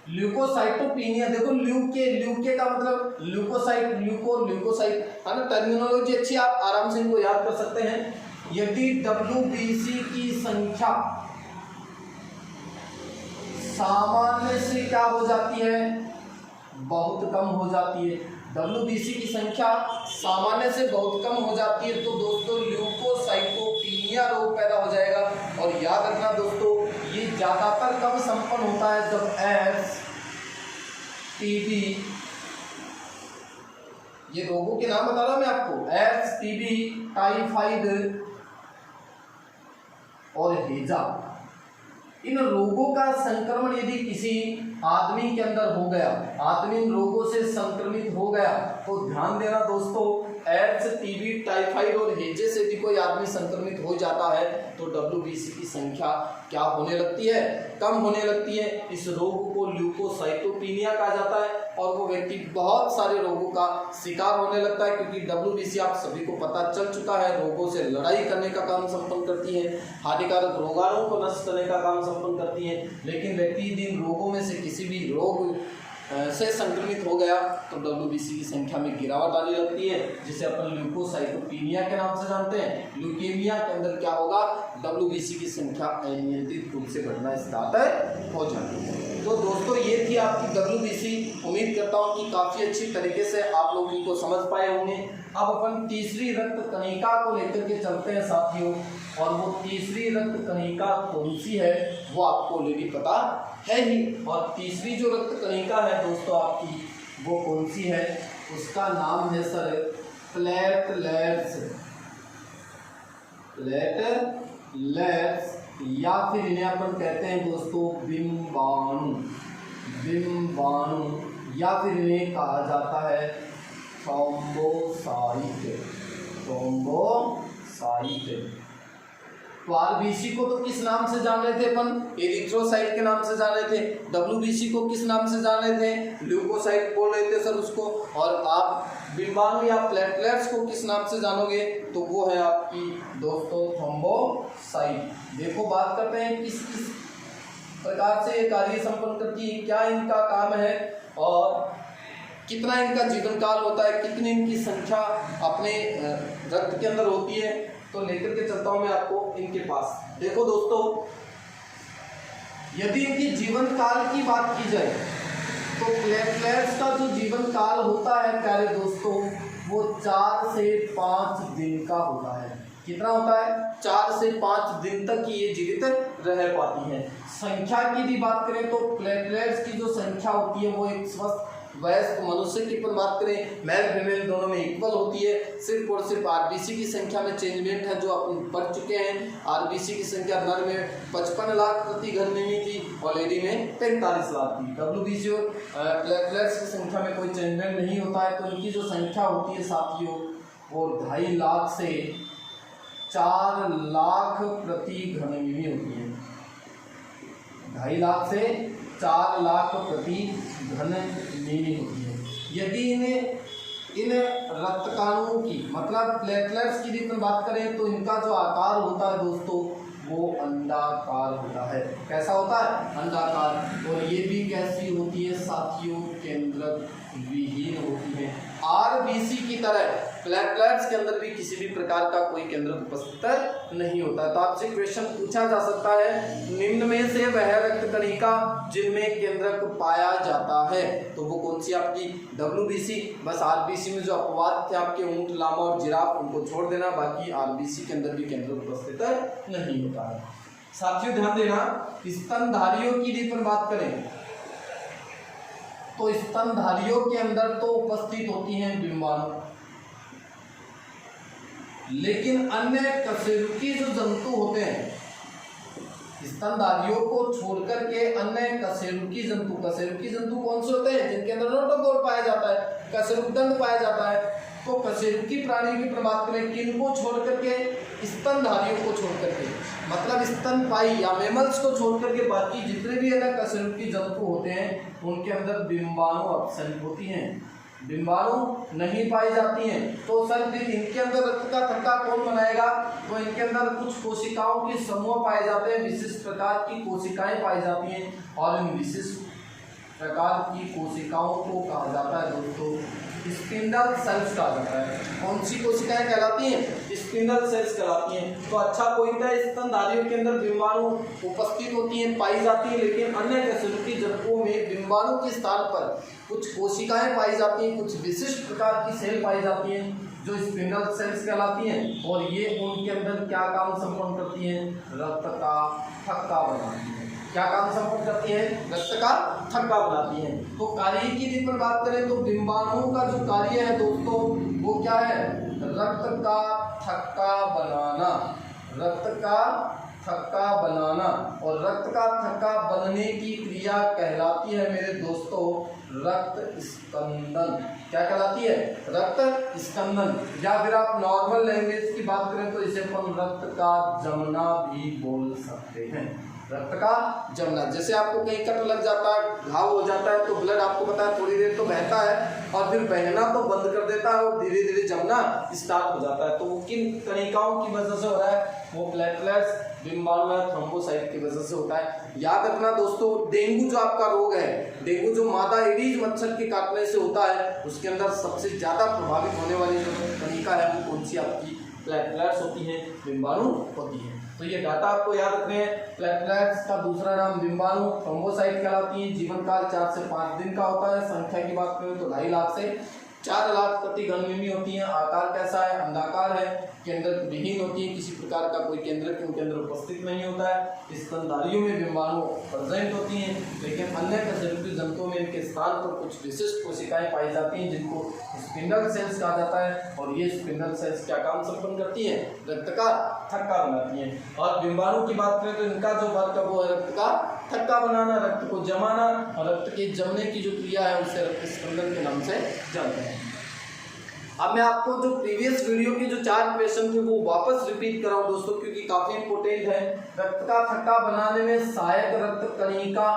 ल्यूकोसाइटोपिनिया, देखो ल्यूके का मतलब ल्यूकोसाइट है ना, टर्मिनोलॉजी अच्छी, आप आराम से इनको याद कर सकते हैं। यदि डब्ल्यूबीसी की संख्या सामान्य से क्या हो जाती है? बहुत कम हो जाती है। डब्ल्यूबीसी की संख्या सामान्य से बहुत कम हो जाती है तो दोस्तों ल्यूकोसाइटोपिनिया रोग पैदा हो जाएगा। और याद रखना दोस्तों, ये ज्यादातर कब संपन्न होता है? जब टीबी, ये रोगों के नाम बता रहा मैं आपको, टीबी, टाइफाइड और हैजा, इन रोगों का संक्रमण यदि किसी आदमी के अंदर हो गया, आदमी इन रोगों से संक्रमित हो गया, तो ध्यान देना दोस्तों, एड्स, टीबी, टाइफाइड और हैजे से यदि कोई आदमी संक्रमित हो जाता है तो डब्ल्यूबीसी की संख्या क्या होने लगती है? कम होने लगती है। इस रोग को ल्यूकोसाइटोपिनिया कहा जाता है, और वो व्यक्ति बहुत सारे रोगों का शिकार होने लगता है, क्योंकि डब्ल्यूबीसी आप सभी को पता चल चुका है रोगों से लड़ाई करने का काम संपन्न करती है, हानिकारक रोगाणुओं को नष्ट करने का काम संपन्न करती है। लेकिन व्यक्ति यदि रोगों में से किसी भी रोग से संक्रमित हो गया तो डब्ल्यूबीसी की संख्या में गिरावट आने लगती है, जिसे अपन ल्यूकोसाइटोपिनिया के नाम से जानते हैं। ल्यूकेमिया के अंदर क्या होगा? डब्ल्यूबीसी की संख्या अनियंत्रित रूप से बढ़ना स्टार्ट हो जाती है। तो दोस्तों ये थी आपकी डब्ल्यूबीसी। उम्मीद करता हूँ कि काफ़ी अच्छी तरीके से आप लोग इनको समझ पाए होंगे। अब अपन तीसरी रक्त कणिका को लेकर के चलते हैं साथियों, और वो तीसरी रक्त कणिका कौन सी है वो आपको ऑलरेडी पता है ही। और तीसरी जो रक्त कणिका है दोस्तों आपकी, वो कौन सी है? उसका नाम है सर प्लेटलेट्स, प्लेटलेट्स, या फिर इन्हें अपन कहते हैं दोस्तों बिंबाणु, बिंबाणु, या फिर इन्हें कहा जाता है थ्रोम्बोसाइट, थ्रोम्बोसाइट। तो आरबीसी को तो किस नाम से जान रहे थे अपन? एरिथ्रोसाइट के नाम से जान रहे थे। डब्ल्यूबीसी को किस नाम से जान रहे थे? ल्यूकोसाइट बोल रहे थे सर उसको। और आप बिंबाणु या प्लेटलेट्स को किस नाम से जानोगे? तो वो है आपकी दोस्तों थ्रोम्बोसाइट। देखो बात करते हैं किस किस प्रकार से ये कार्य संपन्न करती है, क्या इनका काम है और कितना इनका जीवन काल होता है, कितनी इनकी संख्या अपने रक्त के अंदर होती है, तो लेकर के चलता हूं मैं आपको इनके पास। देखो दोस्तों, यदि इनकी जीवन काल की बात की जाए तो प्लेटलेट्स का जो जीवन काल होता है प्यारे दोस्तों, वो 4 से 5 दिन का होता है। कितना होता है? 4 से 5 दिन तक ये जीवित रह पाती हैं। संख्या की भी बात करें तो प्लेटलेट्स की जो संख्या होती है वो एक स्वस्थ वयस्क मनुष्य की पर बात करें, मेल फीमेल दोनों में इक्वल होती है। सिर्फ और सिर्फ आरबीसी की संख्या में चेंजमेंट है जो अपन पढ़ चुके हैं। आरबीसी की संख्या नर में 55 लाख प्रति घन मिली थी और लेडी में 45 लाख थी। डब्ल्यूबीसी और प्लेटलेट्स की संख्या में कोई चेंजमेंट नहीं होता है, तो इनकी जो संख्या होती है साथियों वो 2.5 लाख से 4 लाख प्रति घन मिली होती है। 2.5 लाख से 4 लाख प्रति घन मिली होती है। यदि इन रक्तकणों की मतलब प्लेटलेट्स की भी बात करें तो इनका जो आकार होता है दोस्तों वो अंडाकार होता है। कैसा होता है? अंडाकार। और ये भी कैसी होती है साथियों? केंद्रक विहीन होती है। आरबीसी की तरह प्लेटलेट्स के अंदर भी किसी भी प्रकार का कोई केंद्र उपस्थित नहीं होता है। तो आपसे क्वेश्चन पूछा जा सकता है, निम्न में से वह रक्त कणिका जिनमें केंद्रक पाया जाता है, तो वो कौन सी आपकी? डब्ल्यूबीसी। बस आरबीसी में जो अपवाद थे आपके ऊंट, लामा और जिराफ, उनको छोड़ देना, बाकी आरबीसी के अंदर भी केंद्र उपस्थित नहीं होता है। साथियों ध्यान देना, स्तनधारियों की यदि अपन बात करें तो स्तनधारियों के अंदर तो उपस्थित होती हैं डिंबाणु, लेकिन अन्य कशेरुकी जो जंतु होते हैं, स्तनधारियों को छोड़कर के अन्य कशेरुकी जंतु कौन से होते हैं? जिनके अंदर नोटोकोर पाया जाता है, कशेरुकदंड पाया जाता है। तो कशेरुकी प्राणी की बात करें, किनको छोड़ करके? स्तनधारियों को छोड़ करके, मतलब स्तनपायी या मेमल्स को छोड़ करके बाकी जितने भी अलग कशेरुकी जंतु होते हैं उनके अंदर डिंबाणु अब्सेंट होती हैं, डिंबाणु नहीं पाई जाती हैं। तो सर फिर इनके अंदर रक्त का थक्का कौन बनाएगा? तो इनके अंदर कुछ कोशिकाओं के समूह पाए जाते हैं, विशिष्ट प्रकार की कोशिकाएं पाई जाती हैं, और इन विशिष्ट प्रकार की कोशिकाओं को कहा जाता है दोस्तों स्पिंडल सेल्स कहा जाता है। कौन सी कोशिकाएं कहलाती हैं? स्पिंडल सेल्स कहलाती हैं। तो अच्छा पॉइंट है, स्तनधारियों के अंदर डिंबाणु उपस्थित होती हैं, पाई जाती हैं, लेकिन अन्य कशेरुकी जंतुओं में डिंबाणु के स्थान पर कुछ कोशिकाएं पाई जाती हैं, कुछ विशिष्ट प्रकार की सेल पाई जाती हैं जो स्पिंडल सेल्स कहलाती हैं, और ये उनके अंदर क्या काम संपन्न करती हैं? रक्त का थक्का बनाती हैं। क्या काम संपन्न करती है? रक्त का थक्का बनाती है। तो कार्य की यदि पर बात करें तो डिंबाणुओं का जो कार्य है दोस्तों वो क्या है? रक्त का थक्का बनाना, रक्त का थक्का बनाना। और रक्त का थक्का बनने की क्रिया कहलाती है मेरे दोस्तों रक्त स्कंदन। क्या कहलाती है? रक्त स्कंदन, या फिर आप नॉर्मल लैंग्वेज की बात करें तो इसे अपन रक्त का जमना भी बोल सकते हैं। रक्त का जमना, जैसे आपको कहीं कट लग जाता है, घाव हो जाता है, तो ब्लड आपको पता है थोड़ी देर तो बहता है और फिर बहना तो बंद कर देता है और धीरे धीरे जमना स्टार्ट हो जाता है। तो वो किन कणिकाओं की वजह से हो रहा है? वो प्लेटलेट्स, डिंबाणु या थ्रोम्बोसाइट की वजह से होता है। याद रखना दोस्तों, डेंगू जो आपका रोग है, डेंगू जो मादा एडीज मच्छर के काटने से होता है, उसके अंदर सबसे ज्यादा प्रभावित होने वाली जो कणिका है वो कौन सी? आपकी प्लेटलेट्स होती हैं, डिंबाणु होती है। तो ये डाटा आपको याद रखने हैं। प्लेटलेट्स का दूसरा नाम डिंबाणु, थ्रोम्बोसाइट कहलाती है। जीवन काल 4 से 5 दिन का होता है। संख्या की बात करें तो 2.5 लाख से 4 लाख प्रति घन मिली होती हैं। आकार कैसा है? अंडाकार है, केंद्र विहीन होती है, किसी प्रकार का कोई केंद्र उनके अंदर उपस्थित नहीं होता है। स्तनधारियों में डिंबाणु प्रेजेंट होती हैं, लेकिन अन्य कशेरुकी जंतुओं में इनके स्थान पर कुछ विशिष्ट कोशिकाएं पाई जाती हैं जिनको स्पिंडल सेल्स कहा जाता है। और ये स्पिंडल सेल्स क्या काम संपन्न करती हैं? रक्त का थक्का बनाती हैं। और डिंबाणु की बात करें तो इनका जो वर्क है वो है रक्त का थक्का बनाना, रक्त को जमाना, और रक्त के जमने की जो क्रिया है उसे रक्त स्कंदन के नाम से जानते हैं। अब मैं आपको जो प्रीवियस वीडियो के जो 4 क्वेश्चन थे वो वापस रिपीट कर रहा हूं दोस्तों, क्योंकि काफी इंपोर्टेंट है। रक्त का थक्का बनाने में सहायक रक्त कणिका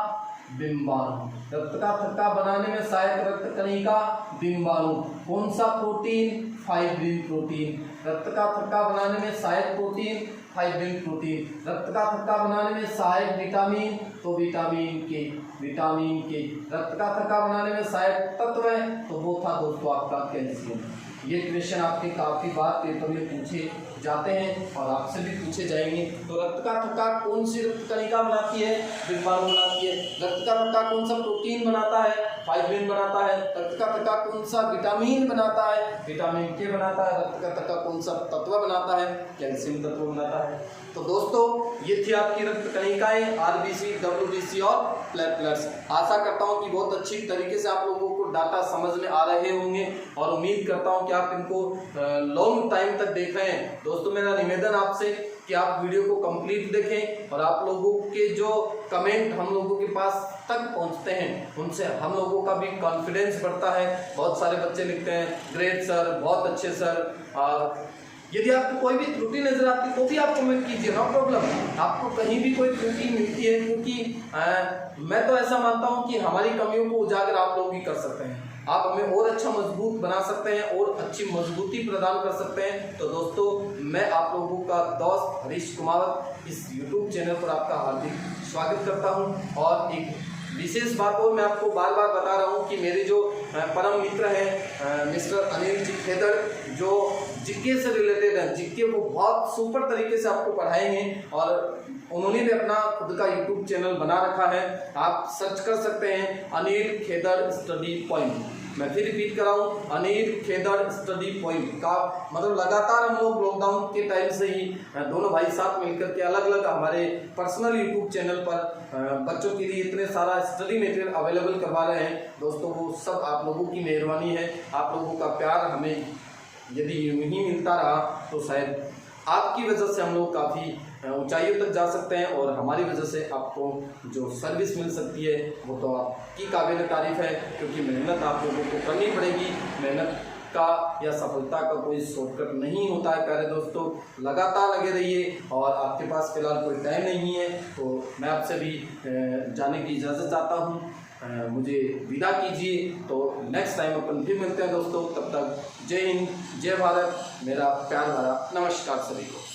डिंबाणु, रक्त का थक्का बनाने में सहायक रक्त कणिका डिंबाणु। कौन सा प्रोटीन? Fibrin protein. रक्त का थक्का बनाने में सहायक प्रोटीन फाइब्रिन प्रोटीन। रक्त का थक्का बनाने में सहायक विटामिन, तो विटामिन के रक्त का थक्का बनाने में सहायक तत्व है, तो वो था दोस्तों आपका कैल्शियम। ये क्वेश्चन आपके काफ़ी बार पेपर में पूछे जाते हैं और आपसे भी पूछे जाएंगे। तो रक्त का थक्का कौन सी रक्त कणिका बनाती है? विटामिन बनाती है। रक्त का थक्का कौन सा प्रोटीन बनाता है? फाइब्रिन बनाता है। रक्त का थक्का कौन सा विटामिन बनाता है? विटामिन के बनाता है। रक्त का थक्का कौन सा तत्व बनाता है? कैल्शियम तत्व बनाता है। तो दोस्तों ये थी आपकी रक्त कणिकाएं, आरबीसी, डब्ल्यूबीसी और प्लेटलेट्स। आशा करता हूं कि बहुत अच्छी तरीके से आप लोगों को डाटा समझ में आ रहे होंगे और उम्मीद करता हूं कि आप इनको लॉन्ग टाइम तक देख रहे हैं। दोस्तों मेरा निवेदन आपसे कि आप वीडियो को कंप्लीट देखें और आप लोगों के जो कमेंट हम लोगों के पास तक पहुंचते हैं उनसे हम लोगों का भी कॉन्फिडेंस बढ़ता है। बहुत सारे बच्चे लिखते हैं ग्रेट सर, बहुत अच्छे सर। और यदि आपको कोई भी त्रुटि नजर आती है तो भी आप कमेंट कीजिए, नो प्रॉब्लम। आपको कहीं भी कोई त्रुटि मिलती है, क्योंकि मैं तो ऐसा मानता हूं कि हमारी कमियों को उजागर आप लोग ही कर सकते हैं। आप हमें और अच्छा मजबूत बना सकते हैं और अच्छी मजबूती प्रदान कर सकते हैं। तो दोस्तों मैं आप लोगों का दोस्त हरीश कुमावत इस YouTube चैनल पर आपका हार्दिक स्वागत करता हूं। और एक विशेष बात और मैं आपको बार बार बता रहा हूं कि मेरे जो परम मित्र हैं मिस्टर अनिल जी खेदड़, जो जीके से रिलेटेड है, जीके वो बहुत सुपर तरीके से आपको पढ़ाएंगे और उन्होंने भी अपना खुद का YouTube चैनल बना रखा है। आप सर्च कर सकते हैं अनिल खेदड़ स्टडी पॉइंट। मैं फिर रिपीट कर रहा हूँ, अनिल खेदड़ स्टडी पॉइंट का मतलब लगातार हम लोग लॉकडाउन के टाइम से ही दोनों भाई साथ मिलकर के अलग अलग हमारे पर्सनल YouTube चैनल पर बच्चों के लिए इतने सारा स्टडी मटेरियल अवेलेबल करवा रहे हैं। दोस्तों वो सब आप लोगों की मेहरबानी है, आप लोगों का प्यार हमें यदि यूं ही मिलता रहा तो शायद आपकी वजह से हम लोग काफ़ी ऊंचाइयों तक जा सकते हैं और हमारी वजह से आपको जो सर्विस मिल सकती है वो तो आपकी काबिल तारीफ है, क्योंकि मेहनत आप लोगों को करनी पड़ेगी। मेहनत का या सफलता का कोई शॉर्टकट नहीं होता है प्यारे दोस्तों। लगातार लगे रहिए और आपके पास फिलहाल कोई टाइम नहीं है तो मैं आपसे भी जाने की इजाज़त चाहता हूँ। मुझे विदा कीजिए। तो नेक्स्ट टाइम अपन फिर मिलते हैं दोस्तों। तब तक जय हिंद, जय भारत, मेरा प्यार भरा नमस्कार सभी को।